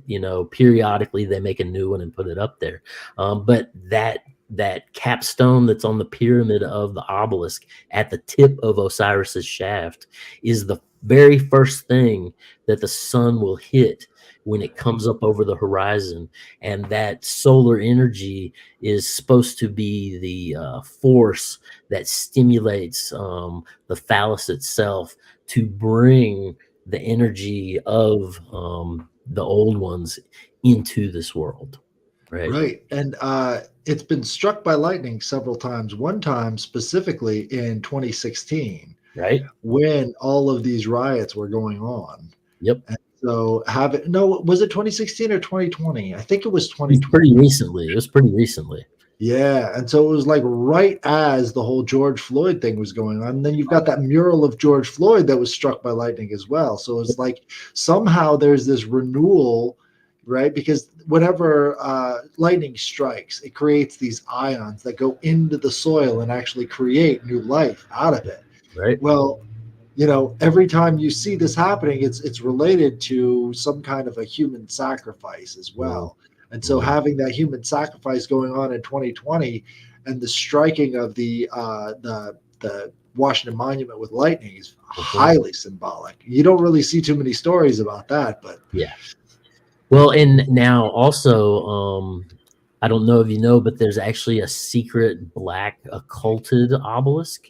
Periodically they make a new one and put it up there. But that capstone that's on the pyramid of the obelisk at the tip of Osiris's shaft is the very first thing that the sun will hit when it comes up over the horizon. And that solar energy is supposed to be the force that stimulates the phallus itself to bring the energy of the old ones into this world. Right. Right. And it's been struck by lightning several times. One time specifically in 2016 Right. when all of these riots were going on. Yep. And so was it 2016 or 2020? I think it was It was pretty 2020. recently. It was pretty recently. Yeah. And so it was like right as the whole George Floyd thing was going on. And then you've got that mural of George Floyd that was struck by lightning as well. So it's like somehow there's this renewal, right? Because whenever lightning strikes, it creates these ions that go into the soil and actually create new life out of it. Right. Well, every time you see this happening, it's related to some kind of a human sacrifice as Mm, well. And so mm, having that human sacrifice going on in 2020 and the striking of the Washington Monument with lightning is mhm. highly symbolic. You don't really see too many stories about that, but Yeah. Well, and now also, I don't know if you know, but there's actually a secret black occulted obelisk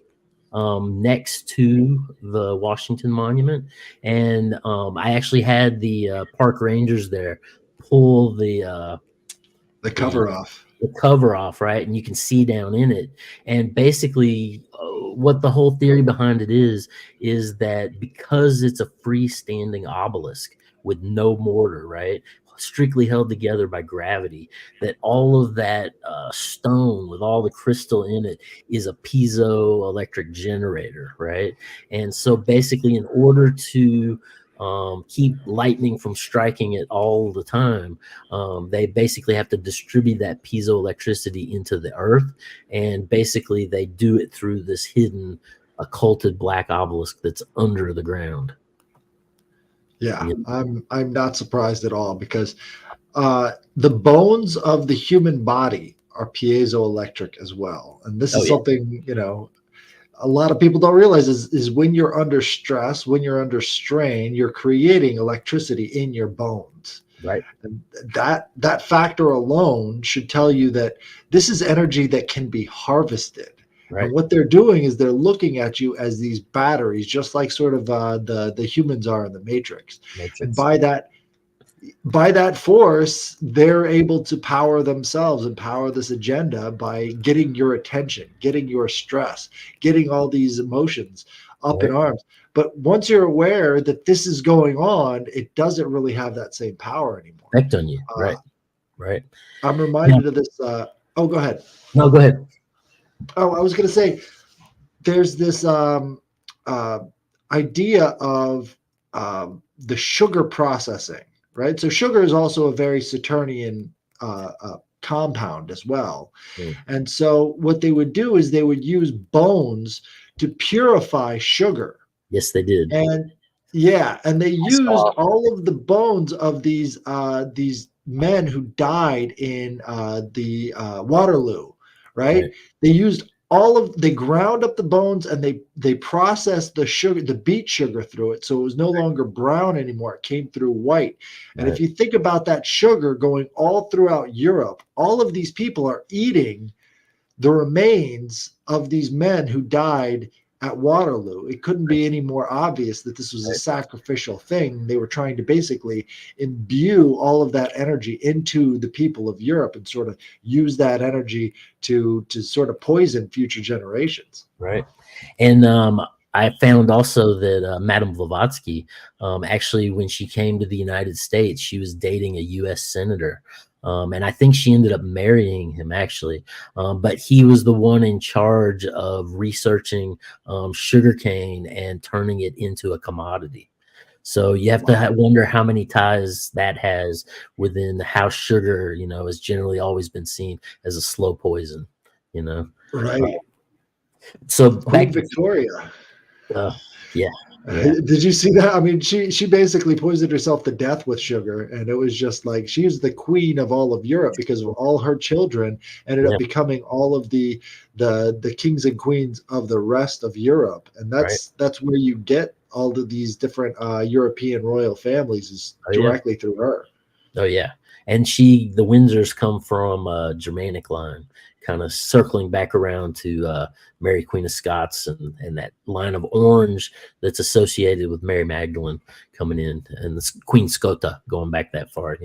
next to the Washington Monument, and I actually had the park rangers there pull the the cover off. the cover off, right? And you can see down in it. And basically, what the whole theory behind it is that because it's a freestanding obelisk with no mortar, right? strictly held together by gravity, that all of that stone with all the crystal in it is a piezoelectric generator, right? And so basically, in order to keep lightning from striking it all the time, they basically have to distribute that piezoelectricity into the earth, and basically they do it through this hidden occulted black obelisk that's under the ground. Yeah, Yeah. I'm not surprised at all because the bones of the human body are piezoelectric as well, and this Oh is yeah. something a lot of people don't realize is when you're under stress, when you're under strain, you're creating electricity in your bones. Right. And that factor alone should tell you that this is energy that can be harvested. And Right. what they're doing is they're looking at you as these batteries, just like sort of the humans are in the Matrix. And Matrix. by that force, they're able to power themselves and power this agenda by getting your attention, getting your stress, getting all these emotions up in Right. arms. But once you're aware that this is going on, it doesn't really have that same power anymore. Effect on you. Uh, Right. Right. I'm Now, reminded of this. Oh, go ahead. no, go ahead. Oh, I was going to say there's this uh, idea of the sugar processing, right? So sugar is also a very Saturnian compound as well. Mm. And so what they would do is they would use bones to purify sugar. Yes, they did. And yeah, and they I used saw. all of the bones of these men who died in the Waterloo, right? Right. They used they ground up the bones and they processed the sugar, the beet sugar through it, so it was no longer brown anymore. It came through white. And if Right. you think about that sugar going all throughout Europe, all of these people are eating the remains of these men who died at Waterloo. It couldn't be any more obvious that this was a Right. sacrificial thing. They were trying to basically imbue all of that energy into the people of Europe and sort of use that energy to sort of poison future generations. Right. And I found also that Madame Blavatsky, actually, when she came to the United States, she was dating a U.S. senator. And I think she ended up marrying him, actually. But he was the one in charge of researching sugarcane and turning it into a commodity. So you have to wonder how many ties that has within how sugar, has generally always been seen as a slow poison, Right. So Queen back, Victoria. yeah. Did you see that? I mean, she basically poisoned herself to death with sugar, and it was just like she was the queen of all of Europe because of all her children ended Yeah. up becoming all of the kings and queens of the rest of Europe, and that's where you get all of these different European royal families is directly through her. Oh yeah, and the Windsors come from a Germanic line, kind of circling back around to Mary Queen of Scots and that line of orange that's associated with Mary Magdalene coming in, and the Queen Scota going back that far,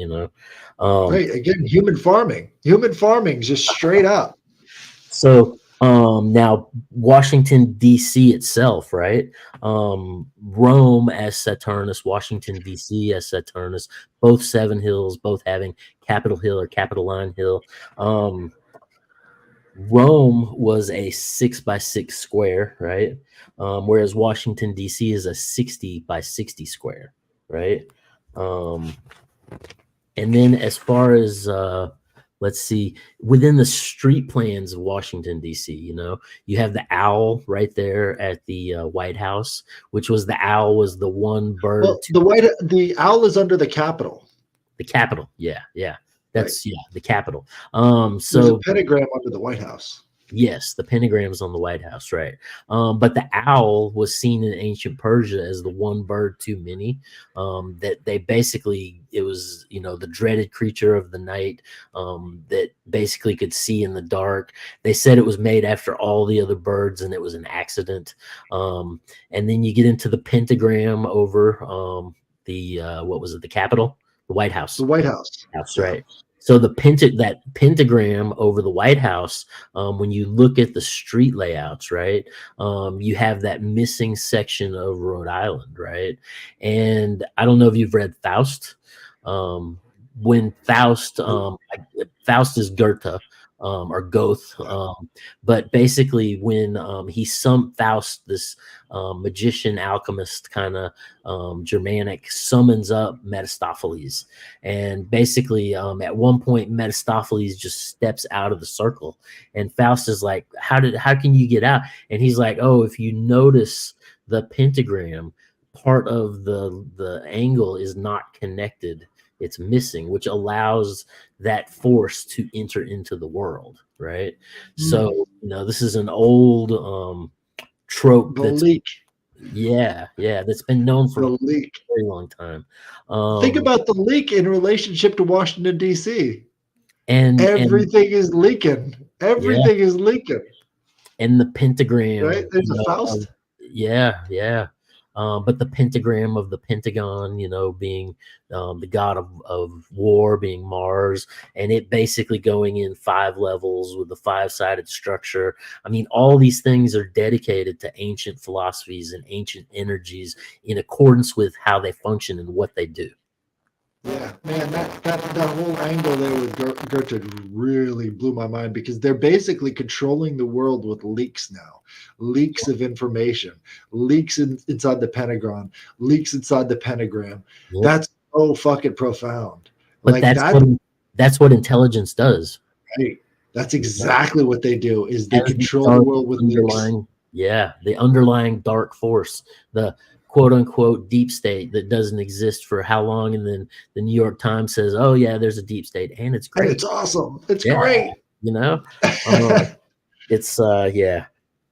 Right, again, human farming, just straight up. So now Washington D.C. itself, right? Rome as Saturnus, Washington D.C. as Saturnus, both 7 hills, both having Capitol Hill or Capitoline Hill. Rome was a 6x6 square, right? Whereas Washington D.C. is a 60x60 square, right? And then as far as let's see, within the street plans of Washington, D.C., you have the owl right there at the White House, which was the owl was the one bird. Well, the owl is under the Capitol. The Capitol, yeah. That's right. The Capitol. There's a pentagram under the White House. Yes, the pentagram's on the White House, right? But the owl was seen in ancient Persia as the one bird too many. That they basically, it was, the dreaded creature of the night that basically could see in the dark. They said it was made after all the other birds and it was an accident. And then you get into the pentagram over what was it, the Capitol? The White House. The White House. Right. So that pentagram over the White House, when you look at the street layouts, right, you have that missing section of Rhode Island, right? And I don't know if you've read Faust, when Faust, Faust is Goethe, or Goth, but basically when Faust, this magician, alchemist kind of Germanic, summons up Mephistopheles, and basically at one point Mephistopheles just steps out of the circle, and Faust is like, how can you get out? And he's like, oh, if you notice the pentagram, part of the angle is not connected, it's missing, which allows that force to enter into the world, right? So this is an old trope The that's leak. that's been known for The leak. a very long time. Think about the leak in relationship to Washington, D.C. And everything is leaking. Everything is leaking. And the pentagram, right? There's a Faust. But the pentagram of the Pentagon, being the god of war, being Mars, and it basically going in 5 levels with the 5-sided structure. I mean, all these things are dedicated to ancient philosophies and ancient energies in accordance with how they function and what they do. Yeah, man, that whole angle there with Goethe really blew my mind, because they're basically controlling the world with leaks now. Leaks of information, leaks inside the Pentagon, leaks inside the pentagram. Yep. That's so fucking profound. But that's what intelligence does. Right. That's exactly what they do, is they control the world with leaks. Yeah, the underlying dark force, the quote unquote deep state that doesn't exist for how long, and then the New York Times says, oh yeah, there's a deep state, and it's great. And it's awesome. It's great. It's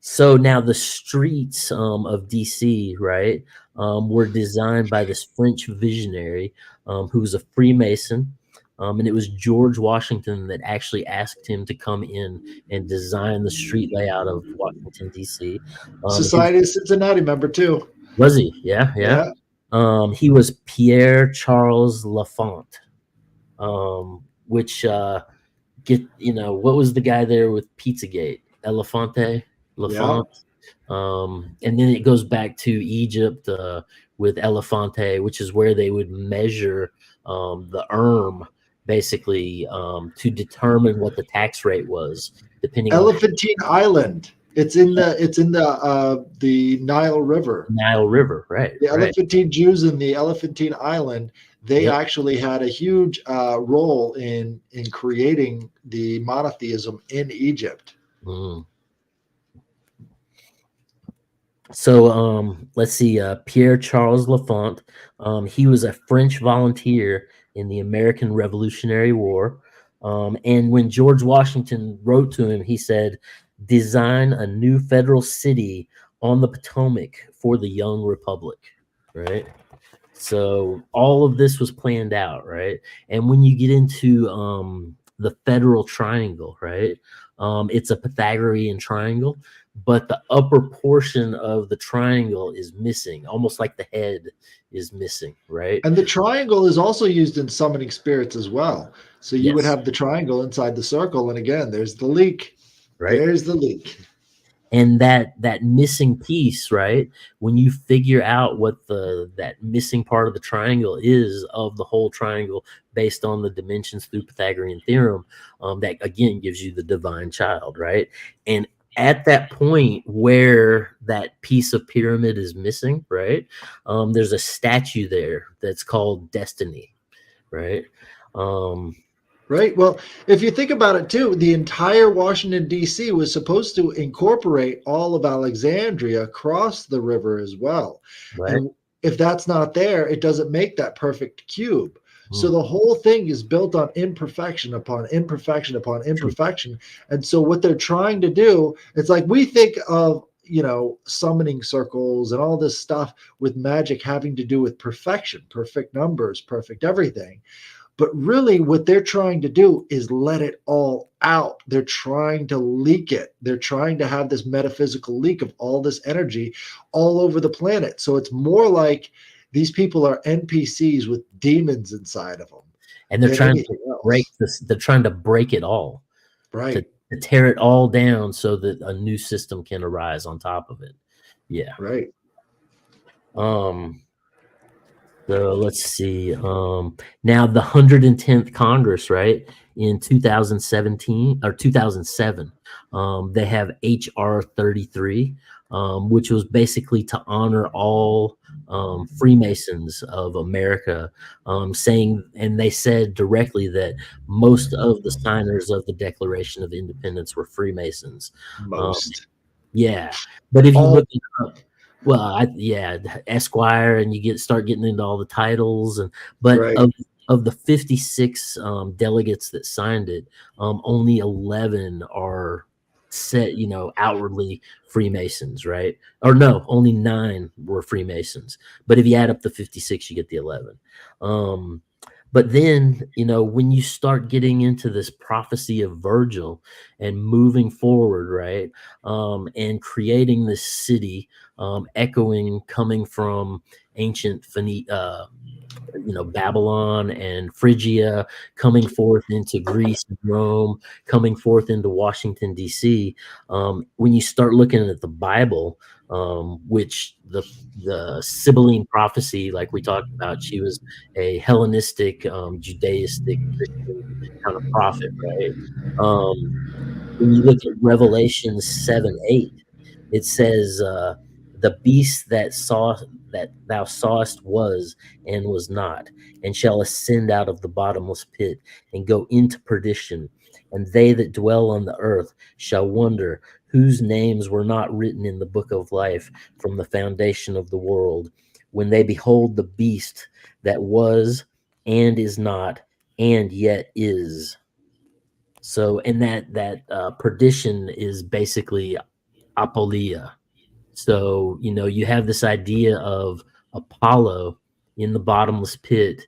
So now the streets of DC, right, were designed by this French visionary who was a Freemason. And it was George Washington that actually asked him to come in and design the street layout of Washington, D.C. Society of Cincinnati member too. Was he? Yeah. He was Pierre Charles Lafont, which what was the guy there with Pizzagate? Elefante? Lafont. And then it goes back to Egypt with Elefante, which is where they would measure the basically to determine what the tax rate was, depending Elephantine Island. It's in the Nile River. Nile River, right? The Elephantine Jews in the Elephantine Island, they actually had a huge role in creating the monotheism in Egypt. So let's see, Pierre Charles Lafont. He was a French volunteer in the American Revolutionary War. And when George Washington wrote to him, he said, design a new federal city on the Potomac for the young republic, right? So all of this was planned out, right? And when you get into the federal triangle, right, it's a Pythagorean triangle, but the upper portion of the triangle is missing, almost like the head is missing, right? And the triangle is also used in summoning spirits as well. So you would have the triangle inside the circle, and again, there's the leak. Right. There's the leak. And that missing piece, right? When you figure out what that missing part of the triangle is of the whole triangle based on the dimensions through Pythagorean theorem, that again gives you the divine child, right? And at that point where that piece of pyramid is missing, right, there's a statue there that's called Destiny, right? Right. Well, if you think about it too, the entire Washington, D.C. was supposed to incorporate all of Alexandria across the river as well. Right. And if that's not there, it doesn't make that perfect cube. So the whole thing is built on imperfection upon imperfection upon imperfection. And so what they're trying to do, it's like we think of, summoning circles and all this stuff with magic having to do with perfection, perfect numbers, perfect everything. But really what they're trying to do is let it all out. They're trying to leak it. They're trying to have this metaphysical leak of all this energy all over the planet. So it's more like these people are NPCs with demons inside of them. And they're trying to break this. They're trying to break it all. Right. To tear it all down so that a new system can arise on top of it. Yeah. Right. So let's see. Now the 110th Congress, right, in 2017 or 2007, they have HR 33, which was basically to honor all Freemasons of America, saying, and they said directly that most of the signers of the Declaration of Independence were Freemasons. Um, Most. yeah, but if you All look it up, well, yeah, Esquire, and you start getting into all the titles, and but right. of the 56 delegates that signed it, only 11 are set, outwardly Freemasons, right? Or no, only 9 were Freemasons. But if you add up the 56, you get the 11. Um, but then, when you start getting into this prophecy of Virgil and moving forward, right, and creating this city, echoing coming from ancient Babylon and Phrygia, coming forth into Greece and Rome, coming forth into Washington D.C. When you start looking at the Bible, which the Sibylline prophecy, like we talked about, she was a Hellenistic, Judaistic Christian kind of prophet, right? Um, when you look at Revelation 7:8, it says, "The beast that thou sawest was and was not, and shall ascend out of the bottomless pit and go into perdition. And they that dwell on the earth shall wonder, whose names were not written in the book of life from the foundation of the world, when they behold the beast that was and is not and yet is." So, and that perdition is basically apolia. So, you have this idea of Apollo in the bottomless pit,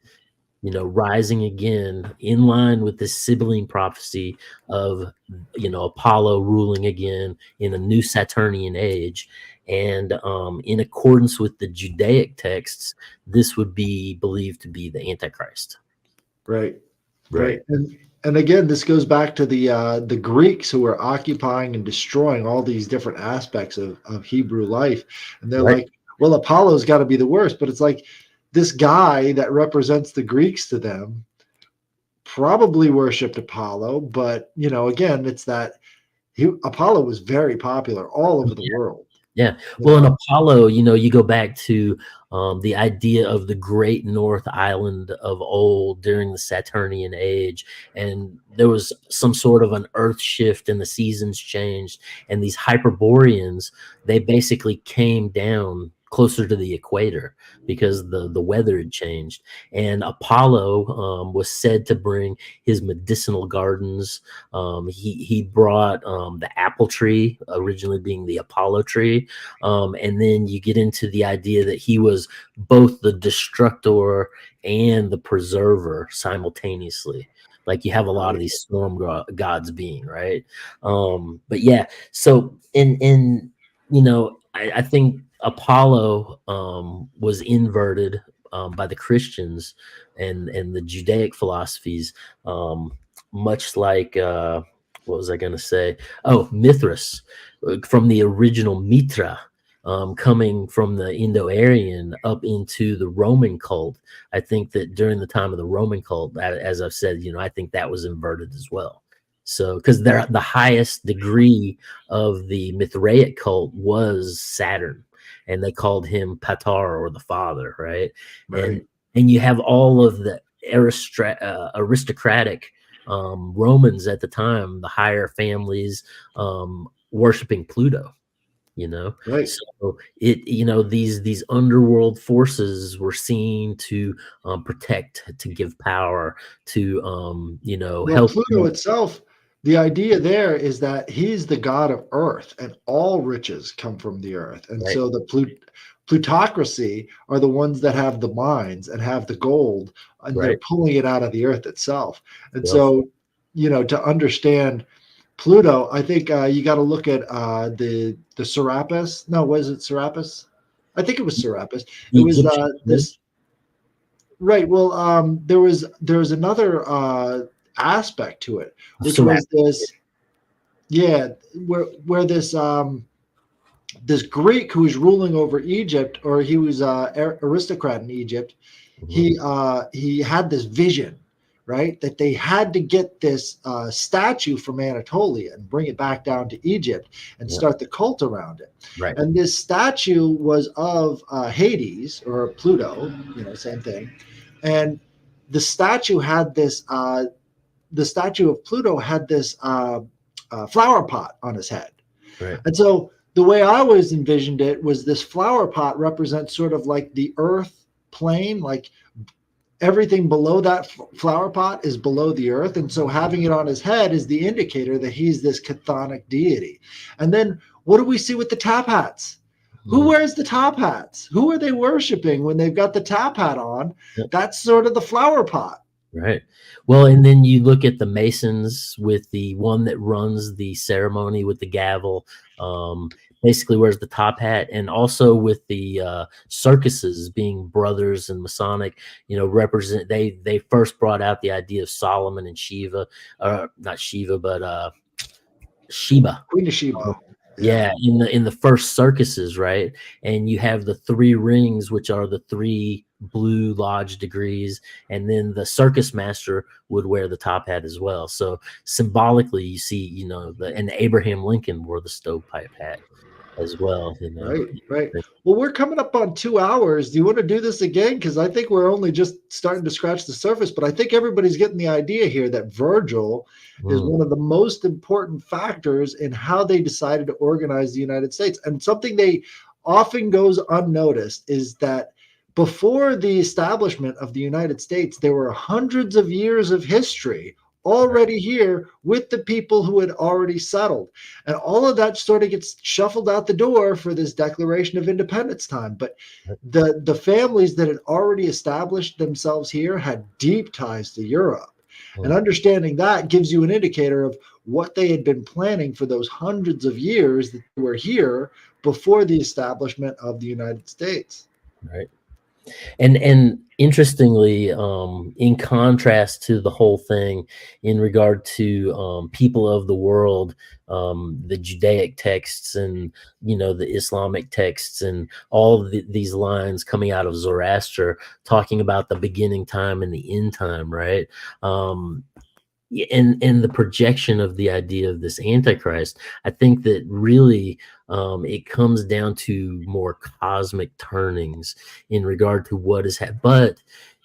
rising again in line with this Sibylline prophecy of, Apollo ruling again in a new Saturnian age. And in accordance with the Judaic texts, this would be believed to be the Antichrist. Right. Right. Right. And again, this goes back to the Greeks who were occupying and destroying all these different aspects of Hebrew life. And they're Right. like, well, Apollo's got to be the worst. But it's like this guy that represents the Greeks to them probably worshipped Apollo. But, again, it's that Apollo was very popular all over the world. Yeah. You Well, in know, Apollo, you go back to the idea of the great North Island of old during the Saturnian age. And there was some sort of an earth shift and the seasons changed. And these Hyperboreans, they basically came down closer to the equator because the weather had changed. And Apollo was said to bring his medicinal gardens. He brought the apple tree, originally being the Apollo tree. And then you get into the idea that he was both the destructor and the preserver simultaneously. Like you have a lot of these storm gods being, right? But yeah, so I think Apollo was inverted by the Christians and the Judaic philosophies, much like what was I going to say? Oh, Mithras, from the original Mitra, coming from the Indo-Aryan up into the Roman cult. I think that during the time of the Roman cult, as I've said, I think that was inverted as well. So, because they're the highest degree of the Mithraic cult was Saturn, and they called him Patar, or the father, right? And right. and you have all of the aristocratic Romans at the time, the higher families, worshiping Pluto. Right. So these underworld forces were seen to protect, to give power, to Well, help. Pluto itself, the idea there is that he's the god of Earth, and all riches come from the Earth. And Right, so the plutocracy are the ones that have the mines and have the gold, and they're right. pulling it out of the Earth itself. And Yep. so, to understand Pluto, I think you got to look at the Serapis. No, was it Serapis? I think it was Serapis. It The was Egyptian pyramid, this. Right. Well, there was another aspect to it, which was Serapis. this, yeah, where this this Greek who was ruling over Egypt, or he was aristocrat in Egypt. Mhm. He had this vision, right, that they had to get this statue from Anatolia and bring it back down to Egypt and Yeah. start the cult around it. Right. And this statue was of Hades or Pluto, same thing. And the statue had this. The statue of Pluto had this flower pot on his head. Right. And so the way I always envisioned it was this flower pot represents sort of like the earth plane, like everything below that flower pot is below the earth. And so having it on his head is the indicator that he's this chthonic deity. And then what do we see with the top hats? Who wears the top hats? Who are they worshiping when they've got the top hat on? Yep. That's sort of the flower pot. Right. Well, and then you look at the Masons with the one that runs the ceremony with the gavel, basically wears the top hat, and also with the circuses being brothers and Masonic, represent. They first brought out the idea of Solomon and Shiva, not Shiva, but Sheba. Queen of Sheba. Yeah, in the first circuses, right? And you have the 3 rings, which are the 3 blue lodge degrees, and then the circus master would wear the top hat as well. So symbolically, you see, and Abraham Lincoln wore the stovepipe hat as well. Right. Well, we're coming up on 2 hours. Do you want to do this again? Because I think we're only just starting to scratch the surface, but I think everybody's getting the idea here that Virgil is one of the most important factors in how they decided to organize the United States. And something they often goes unnoticed is that before the establishment of the United States, there were hundreds of years of history already here with the people who had already settled. And all of that sort of gets shuffled out the door for this Declaration of Independence time. But the families that had already established themselves here had deep ties to Europe. And understanding that gives you an indicator of what they had been planning for those hundreds of years that were here before the establishment of the United States. Right. And interestingly, in contrast to the whole thing, in regard to people of the world, the Judaic texts and the Islamic texts and all of these lines coming out of Zoroaster talking about the beginning time and the end time, right? And the projection of the idea of this Antichrist, I think that really it comes down to more cosmic turnings in regard to what is happening. But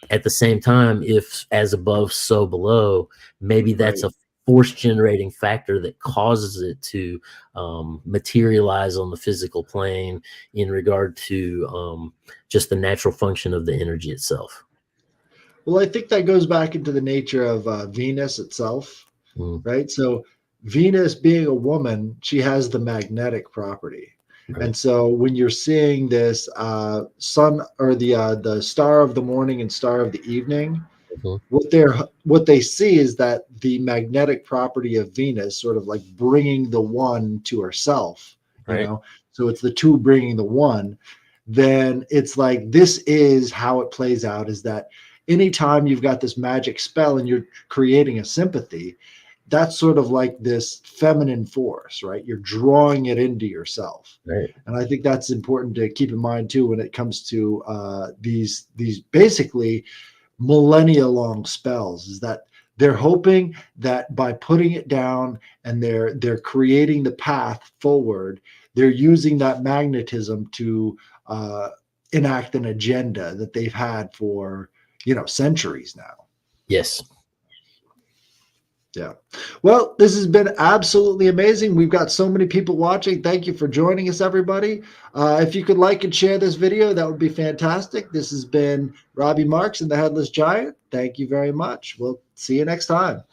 at the same time, if as above, so below, maybe that's a force generating factor that causes it to materialize on the physical plane in regard to just the natural function of the energy itself. Well, I think that goes back into the nature of Venus itself, right? So Venus being a woman, she has the magnetic property. Right. And so when you're seeing this sun or the star of the morning and star of the evening, what they see is that the magnetic property of Venus sort of like bringing the one to herself, So it's the two bringing the one. Then it's like, this is how it plays out, is that anytime you've got this magic spell and you're creating a sympathy, that's sort of like this feminine force, right? You're drawing it into yourself. Right. And I think that's important to keep in mind too, when it comes to these basically millennia long spells, is that they're hoping that by putting it down and they're creating the path forward, they're using that magnetism to enact an agenda that they've had for centuries now. Yes. Yeah. Well, this has been absolutely amazing. We've got so many people watching. Thank you for joining us, everybody. If you could like and share this video, that would be fantastic. This has been Robbie Marks and the Headless Giant. Thank you very much. We'll see you next time.